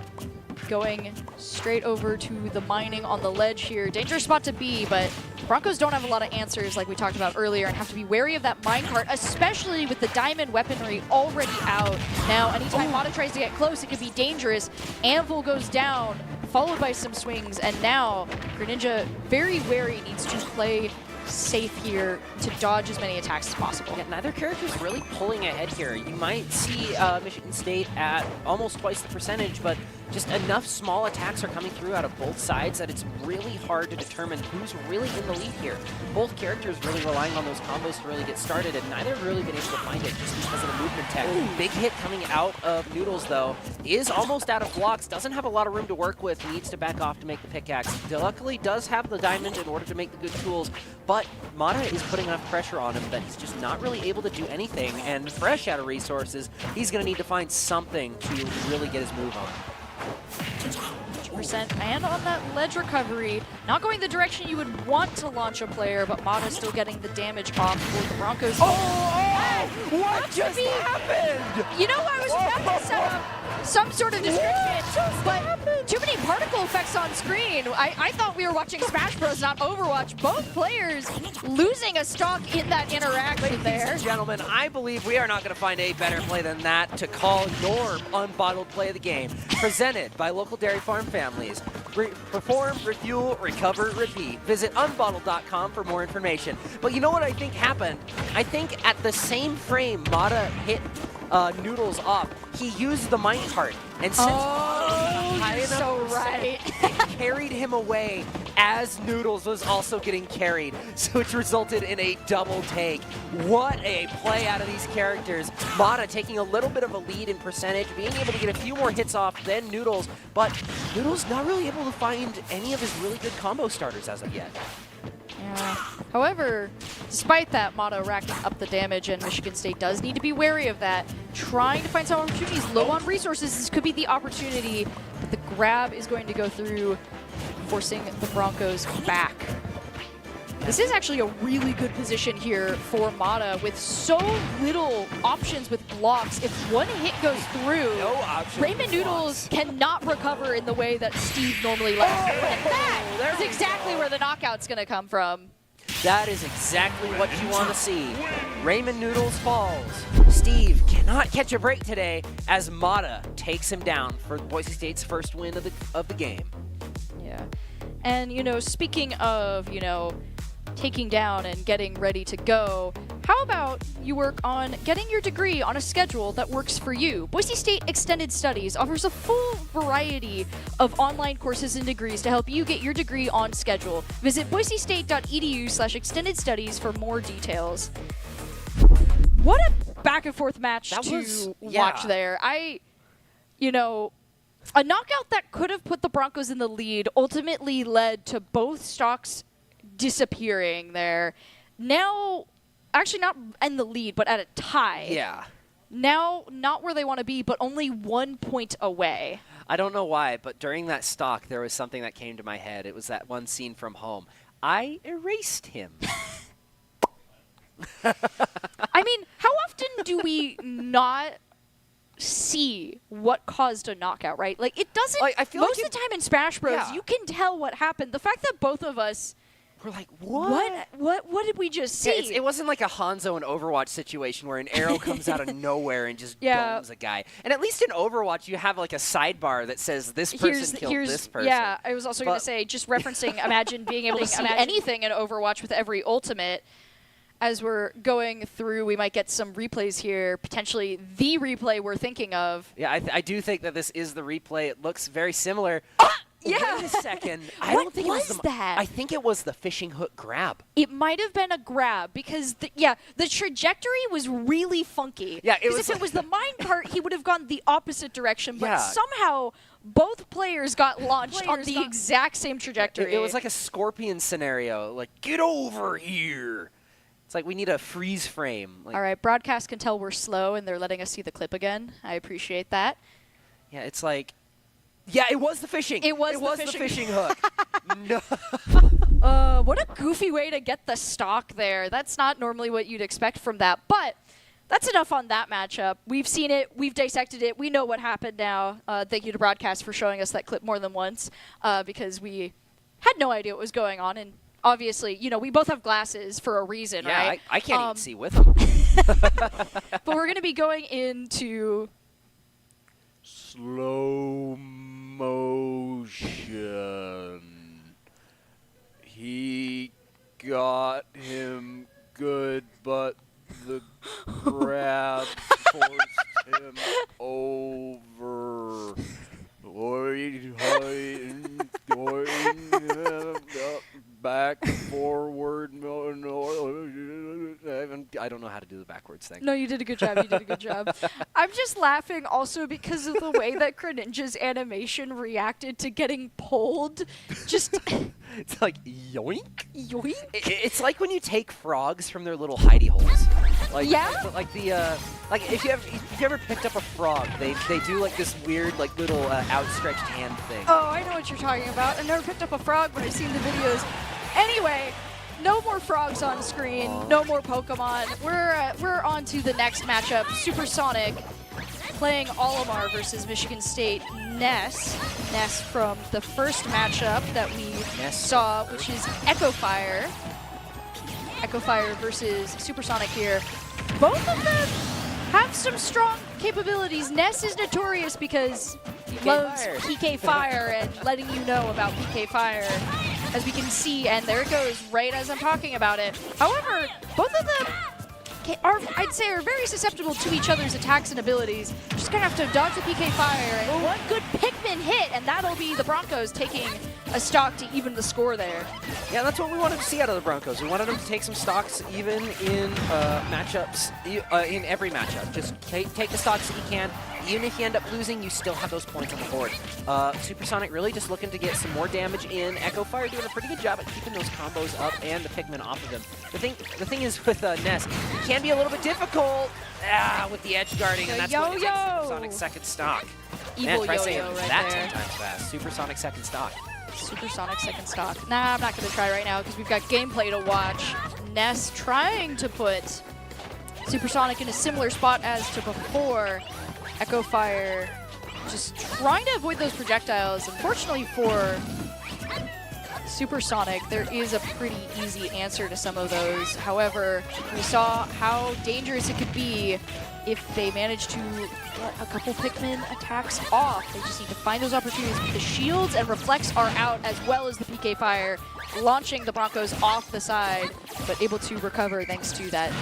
going straight over to the mining on the ledge here. Dangerous spot to be, but Broncos don't have a lot of answers like we talked about earlier and have to be wary of that minecart, especially with the diamond weaponry already out. Now, anytime Mata tries to get close, it could be dangerous. Anvil goes down, followed by some swings, and now Greninja, very wary, needs to play safe here to dodge as many attacks as possible. Yeah, neither character is really pulling ahead here. You might see Michigan State at almost twice the percentage, but just enough small attacks are coming through out of both sides that it's really hard to determine who's really in the lead here. Both characters really relying on those combos to really get started, and neither have really been able to find it just because of the movement tech. Big hit coming out of Noodles, though, is almost out of blocks, doesn't have a lot of room to work with, needs to back off to make the pickaxe. Luckily does have the diamond in order to make the good tools, but Mata is putting enough pressure on him that he's just not really able to do anything, and fresh out of resources, he's going to need to find something to really get his move on. 100%, and on that ledge recovery, not going the direction you would want to launch a player, but Mata still getting the damage off for the Broncos. What just happened? You know, I was about to set up some sort of description, but too many particle effects on screen. I thought we were watching Smash Bros, not Overwatch. Both players losing a stock in that interaction there. Ladies and gentlemen, I believe we are not going to find a better play than that to call your unbottled play of the game. Presented by local dairy farm families. Perform, refuel, recover, repeat. Visit unbottled.com for more information. But you know what I think happened? I think at the same frame Mata hit Noodles off, he used the minecart. And since you're so right. carried him away as Noodles was also getting carried, so it resulted in a double take. What a play out of these characters. Mata taking a little bit of a lead in percentage, being able to get a few more hits off than Noodles, but Noodles not really able to find any of his really good combo starters as of yet. Yeah. However, despite that, Mata racking up the damage, and Michigan State does need to be wary of that. Trying to find some opportunities, low on resources, this could be the opportunity, but the grab is going to go through, forcing the Broncos back. This is actually a really good position here for Mata with so little options with blocks. If one hit goes through, Raymond Noodles cannot recover in the way that Steve normally likes. And that is exactly where the knockout's going to come from. That is exactly what you want to see. Raymond Noodles falls. Steve cannot catch a break today as Mata takes him down for Boise State's first win of the game. Yeah. And, you know, speaking of, you know, taking down and getting ready to go, how about you work on getting your degree on a schedule that works for you? Boise State Extended Studies offers a full variety of online courses and degrees to help you get your degree on schedule. Visit boisestate.edu/extended studies for more details. What a back and forth match to watch there. You know, a knockout that could have put the Broncos in the lead ultimately led to both stocks disappearing there. Now, actually not in the lead, but at a tie. Yeah. Now, not where they want to be, but only 1 point away. I don't know why, but during that stock, there was something that came to my head. It was that one scene from Home. I erased him. I mean, how often do we not see what caused a knockout, right? Like, it doesn't, I feel most like of the time in Smash Bros, Yeah. you can tell what happened. The fact that both of us We're like, what did we just see? Yeah, it wasn't like a Hanzo and Overwatch situation where an arrow comes out of nowhere and just bones a guy. And at least in Overwatch, you have like a sidebar that says this person killed this person. Yeah, I was also going to say, just referencing, imagine being able to see anything in Overwatch with every ultimate. As we're going through, we might get some replays here, potentially the replay we're thinking of. Yeah, I do think that this is the replay. It looks very similar. Yeah. Wait a second. I What don't think was it was that? I think it was the fishing hook grab. It might have been a grab because, the trajectory was really funky. Yeah, it was. was If it was the minecart, he would have gone the opposite direction. But Yeah. somehow, both players got launched on the exact same trajectory. It was like a Scorpion scenario. Like, get over here. It's like we need a freeze frame. Like, all right, broadcast can tell we're slow, and they're letting us see the clip again. I appreciate that. yeah, it's like, yeah, it was the fishing. It was the fishing hook. No. What a goofy way to get the stock there. That's not normally what you'd expect from that. But that's enough on that matchup. We've seen it. We've dissected it. We know what happened now. Thank you to broadcast for showing us that clip more than once because we had no idea what was going on. And obviously, you know, we both have glasses for a reason, right? I can't even see with them. But we're going to be going into slow motion. He got him good, but the grab forced him over. Back, forward, I don't know how to do the backwards thing. No, you did a good job. You did a good job. I'm just laughing also because of the way that Greninja's animation reacted to getting pulled. Just it's like yoink, yoink. It's like when you take frogs from their little hidey holes. Like, yeah. Like the like if you ever picked up a frog, they do like this weird like little outstretched hand thing. Oh, I know what you're talking about. I never picked up a frog, but I've seen the videos. Anyway, no more frogs on screen. No more Pokemon. We're on to the next matchup. Supersonic playing Olimar versus Michigan State Ness. Ness from the first matchup that we saw, which is Echo Fire. Echo Fire versus Supersonic here. Both of them have some strong capabilities. Ness is notorious because he loves PK Fire and letting you know about PK Fire, as we can see, and there it goes right as I'm talking about it. However, both of them are, I'd say, are very susceptible to each other's attacks and abilities. Just gonna have to dodge the PK Fire and one good Pikmin hit, and that'll be the Broncos taking a stock to even the score there. Yeah, that's what we wanted to see out of the Broncos. We wanted them to take some stocks even in matchups, in every matchup. Just take the stocks that you can. Even if you end up losing, you still have those points on the board. Supersonic really just looking to get some more damage in. Echo Fire doing a pretty good job at keeping those combos up and the Pikmin off of him. The thing is with Ness, it can be a little bit difficult with the edge guarding, and that's what it takes Supersonic's second stock. Evil try yo-yo saying right that there. 10 times fast. Supersonic second stock. Supersonic second stock. Nah, I'm not going to try right now because we've got gameplay to watch. Ness trying to put Supersonic in a similar spot as to before. Echo Fire just trying to avoid those projectiles. Unfortunately for Supersonic, there is a pretty easy answer to some of those. However, we saw how dangerous it could be if they manage to get a couple Pikmin attacks off. They just need to find those opportunities. The shields and reflects are out, as well as the PK Fire, launching the Broncos off the side, but able to recover thanks to that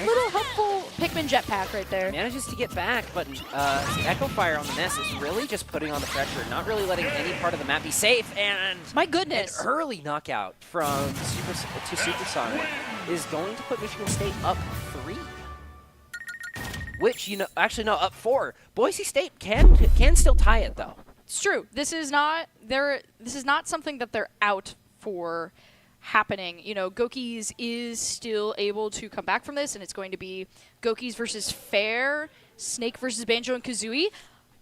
little helpful Pikmin jetpack right there. Manages to get back, but the Echo Fire on the Ness is really just putting on the pressure, not really letting any part of the map be safe, and my goodness, an early knockout from Supersonic is going to put Michigan State up 3. Which, actually no, up 4. Boise State can still tie it though. It's true. This is not something that they're out for happening. Gokis is still able to come back from this, and it's going to be Gokis versus Fair, Snake versus Banjo and Kazooie.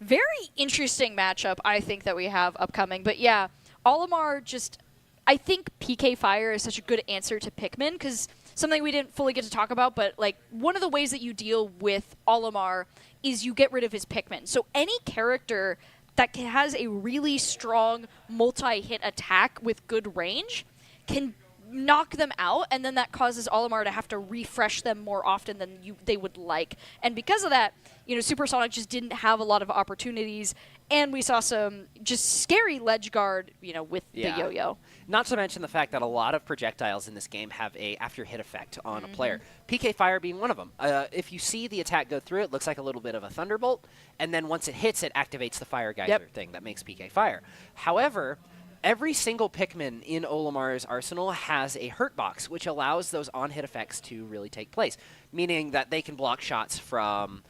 Very interesting matchup, I think, that we have upcoming. But yeah, Olimar I think PK Fire is such a good answer to Pikmin, because something we didn't fully get to talk about, but like one of the ways that you deal with Olimar is you get rid of his Pikmin. So any character that has a really strong multi-hit attack with good range can knock them out, and then that causes Olimar to have to refresh them more often than they would like. And because of that, Supersonic just didn't have a lot of opportunities, and we saw some just scary ledge guard, with the yo-yo. Not to mention the fact that a lot of projectiles in this game have a after-hit effect on a player. PK Fire being one of them. If you see the attack go through, it looks like a little bit of a thunderbolt, and then once it hits, it activates the Fire Geyser thing that makes PK Fire. However, every single Pikmin in Olimar's arsenal has a hurt box, which allows those on-hit effects to really take place, meaning that they can block shots from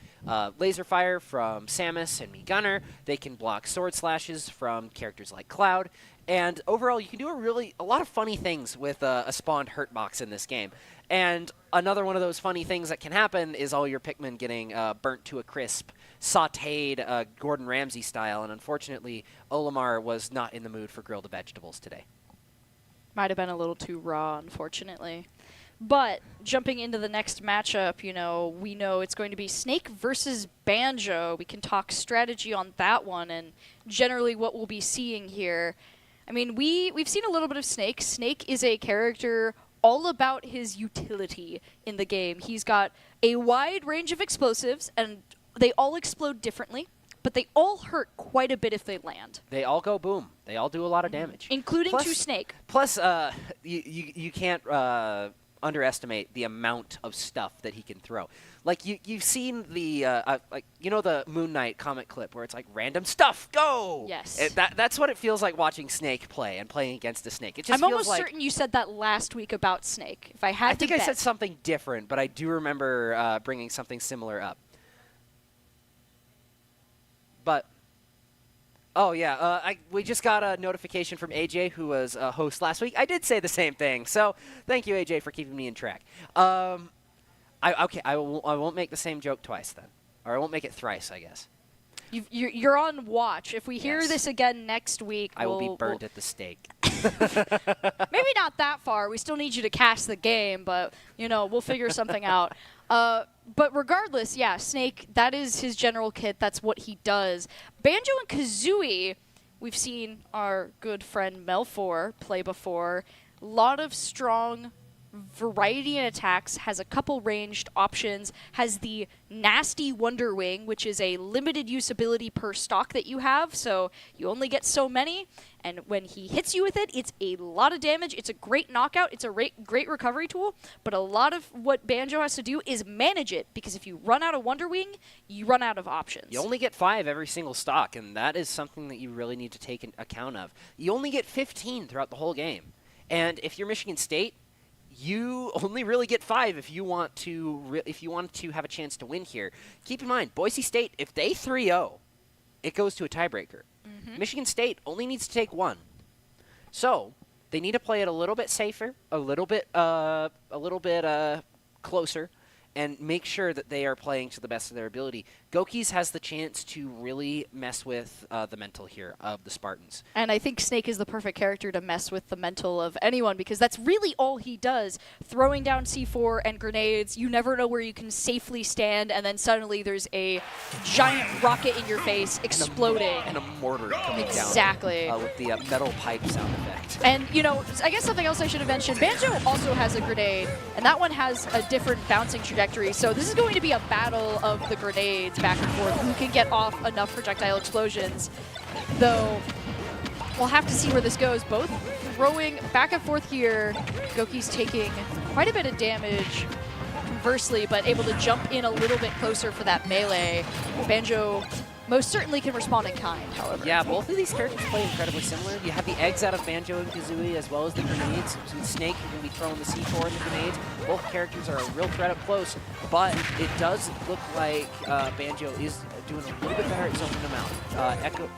laser fire from Samus and Mii Gunner. They can block sword slashes from characters like Cloud. And overall, you can do a lot of funny things with a spawned hurt box in this game. And another one of those funny things that can happen is all your Pikmin getting burnt to a crisp, sautéed Gordon Ramsay style. And unfortunately, Olimar was not in the mood for grilled vegetables today. Might have been a little too raw, unfortunately. But jumping into the next matchup, we know it's going to be Snake versus Banjo. We can talk strategy on that one and generally what we'll be seeing here. I mean, we've seen a little bit of Snake. Snake is a character all about his utility in the game. He's got a wide range of explosives, and they all explode differently, but they all hurt quite a bit if they land. They all go boom. They all do a lot of damage. Including to Snake. Plus, you can't underestimate the amount of stuff that he can throw. Like, you've seen the, the Moon Knight comic clip where it's like, random stuff, go! Yes. That's what it feels like watching Snake play and playing against a Snake. It just I'm feels almost like, certain you said that last week about Snake. If I had I think I bet. said something different, but I do remember bringing something similar up. But, oh yeah, we just got a notification from AJ, who was a host last week. I did say the same thing, so thank you, AJ, for keeping me in track. I won't make the same joke twice then, or I won't make it thrice, I guess. You're on watch. If we hear this again next week, I will be burned at the stake. Maybe not that far. We still need you to cast the game, but we'll figure something out. But regardless, yeah, Snake, that is his general kit. That's what he does. Banjo and Kazooie, we've seen our good friend Melfor play before. A lot of strong variety in attacks, has a couple ranged options, has the nasty Wonder Wing, which is a limited use ability per stock that you have, so you only get so many, and when he hits you with it, it's a lot of damage. It's a great knockout. It's a great recovery tool, but a lot of what Banjo has to do is manage it, because if you run out of Wonder Wing, you run out of options. You only get 5 every single stock, and that is something that you really need to take account of. You only get 15 throughout the whole game, and if you're Michigan State, you only really get 5 if you want to have a chance to win here. Keep in mind, Boise State, if they 3-0, it goes to a tiebreaker. Michigan State only needs to take 1. So they need to play it a little bit safer, a little bit closer, and make sure that they are playing to the best of their ability. Gokis has the chance to really mess with the mental here of the Spartans. And I think Snake is the perfect character to mess with the mental of anyone, because that's really all he does. Throwing down C4 and grenades, you never know where you can safely stand, and then suddenly there's a giant rocket in your face exploding. And a mortar coming exactly. down with the metal pipe sound effect. And, you know, I guess something else I should have mentioned, Banjo also has a grenade, and that one has a different bouncing trajectory, so this is going to be a battle of the grenades back and forth, who can get off enough projectile explosions, though we'll have to see where this goes. Both throwing back and forth here. Goki's taking quite a bit of damage conversely, but able to jump in a little bit closer for that melee. Banjo most certainly can respond in kind, however. Yeah, both of these characters play incredibly similar. You have the eggs out of Banjo and Kazooie, as well as the grenades. So Snake, you're going to be throwing the C4 and the grenades. Both characters are a real threat up close, but it does look like Banjo is doing a little bit better at zoning them out. Echo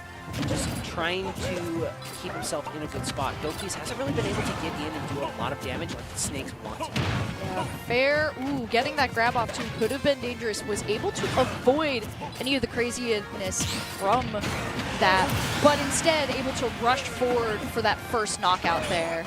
just trying to keep himself in a good spot. Gokis hasn't really been able to get in and do a lot of damage like the Snakes want to. Yeah, fair. Ooh, getting that grab off too could have been dangerous. Was able to avoid any of the craziness from that, but instead able to rush forward for that first knockout there.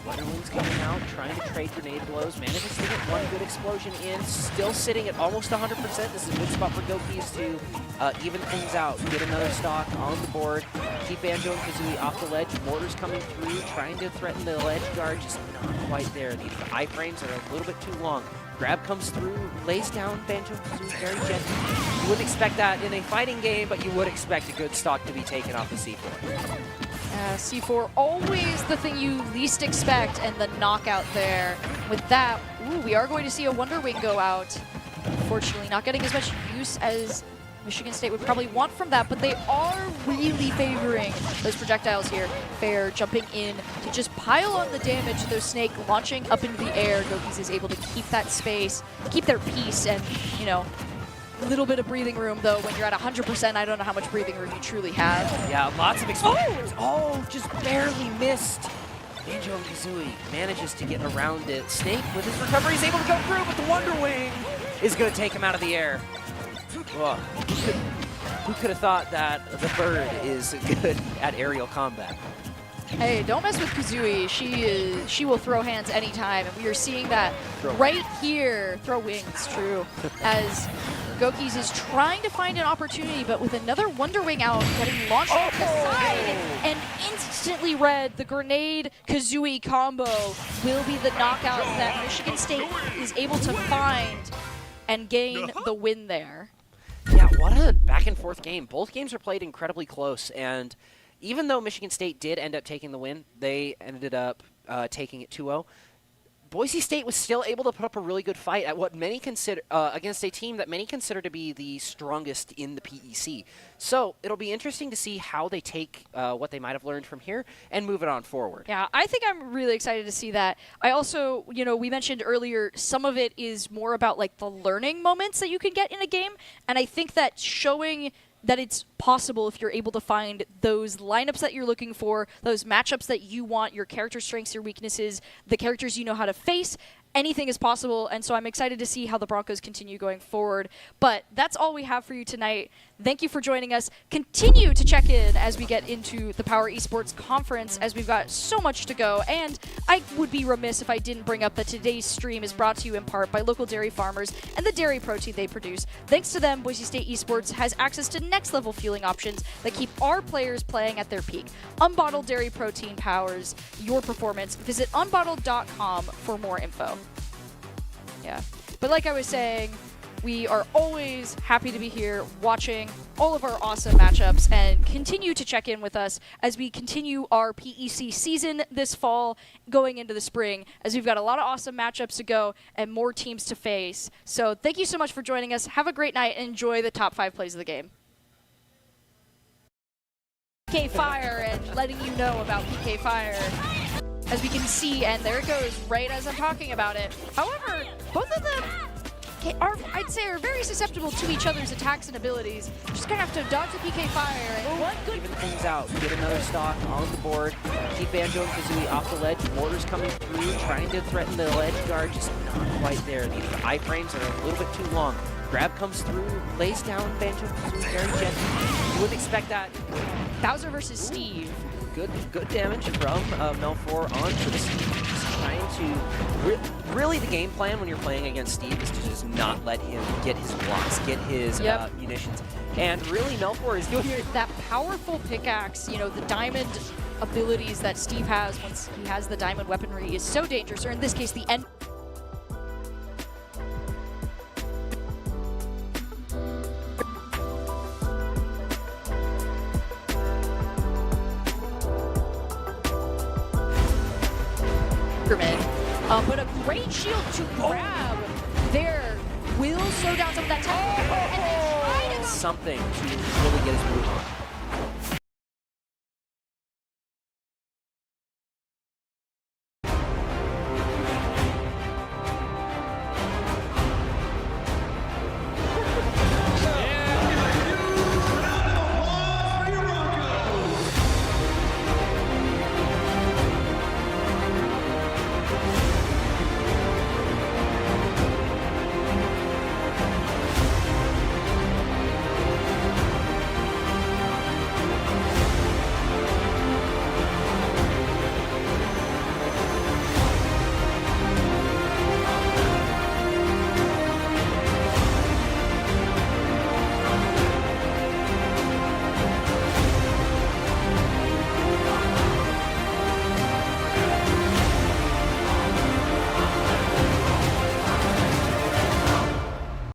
Wonder Wing's coming out, trying to trade grenade blows, manages to get one good explosion in, still sitting at almost 100%. This is a good spot for Gokis to even things out, get another stock on the board, keep Banjo and Kazooie off the ledge. Mortars coming through, trying to threaten the ledge guard, just not quite there. The iframes are a little bit too long. Grab comes through, lays down Banjo and Kazooie very gently. You wouldn't expect that in a fighting game, but you would expect a good stock to be taken off the C4. C4, always the thing you least expect, and the knockout there. With that, ooh, we are going to see a Wonder Wing go out. Unfortunately, not getting as much use as Michigan State would probably want from that, but they are really favoring those projectiles here. Fair jumping in to just pile on the damage. Those Snake launching up into the air. Gokis is able to keep that space, keep their peace, and, you know, a little bit of breathing room, though. When you're at 100%, I don't know how much breathing room you truly have. Yeah, lots of explosions. Oh, just barely missed. Banjo and Kazooie manages to get around it. Snake, with his recovery, is able to go through, but the Wonder Wing is going to take him out of the air. Whoa. Who could have thought that the bird is good at aerial combat? Hey, don't mess with Kazooie. She will throw hands anytime, and we are seeing that right here. Throw wings, true. As Gokis is trying to find an opportunity, but with another Wonder Wing out, getting launched off the side, and instantly read. The grenade Kazooie combo will be the knockout that Michigan State is able to find and gain the win there. Yeah, what a back and forth game. Both games are played incredibly close, and even though Michigan State did end up taking the win, they ended up taking it 2-0. Boise State was still able to put up a really good fight at what many consider against a team that many consider to be the strongest in the PEC. So it'll be interesting to see how they take what they might have learned from here and move it on forward. Yeah, I think I'm really excited to see that. I also, you know, we mentioned earlier, some of it is more about like the learning moments that you can get in a game, and I think that showing that it's possible if you're able to find those lineups that you're looking for, those matchups that you want, your character strengths, your weaknesses, the characters you know how to face, anything is possible, and so I'm excited to see how the Broncos continue going forward. But that's all we have for you tonight. Thank you for joining us. Continue to check in as we get into the Power Esports Conference, as we've got so much to go. And I would be remiss if I didn't bring up that today's stream is brought to you in part by local dairy farmers and the dairy protein they produce. Thanks to them, Boise State Esports has access to next-level fueling options that keep our players playing at their peak. Unbottled dairy protein powers your performance. Visit unbottled.com for more info. Yeah. But like I was saying, we are always happy to be here watching all of our awesome matchups, and continue to check in with us as we continue our PEC season this fall going into the spring, as we've got a lot of awesome matchups to go and more teams to face. So thank you so much for joining us. Have a great night and enjoy the top 5 plays of the game. PK Fire, and letting you know about PK Fire. As we can see, and there it goes, right as I'm talking about it. However, both of them are, I'd say, are very susceptible to each other's attacks and abilities. Just gonna have to dodge the PK Fire, and one good... Even things out, get another stock on the board, keep Banjo and Kazooie off the ledge, mortars coming through, trying to threaten the ledge guard, just not quite there. These iframes are a little bit too long. Grab comes through, lays down Banjo and Kazooie very gently. You wouldn't expect that. Bowser versus Steve. Good damage from Melfor onto the Steve. Just trying to... really the game plan when you're playing against Steve is to just not let him get his blocks, get his munitions. And really Melfor is doing that powerful pickaxe, you know, the diamond abilities that Steve has once he has the diamond weaponry is so dangerous, or in this case the end. But a great shield to grab there will slow down some of that time. And then try to... something to really get his move on.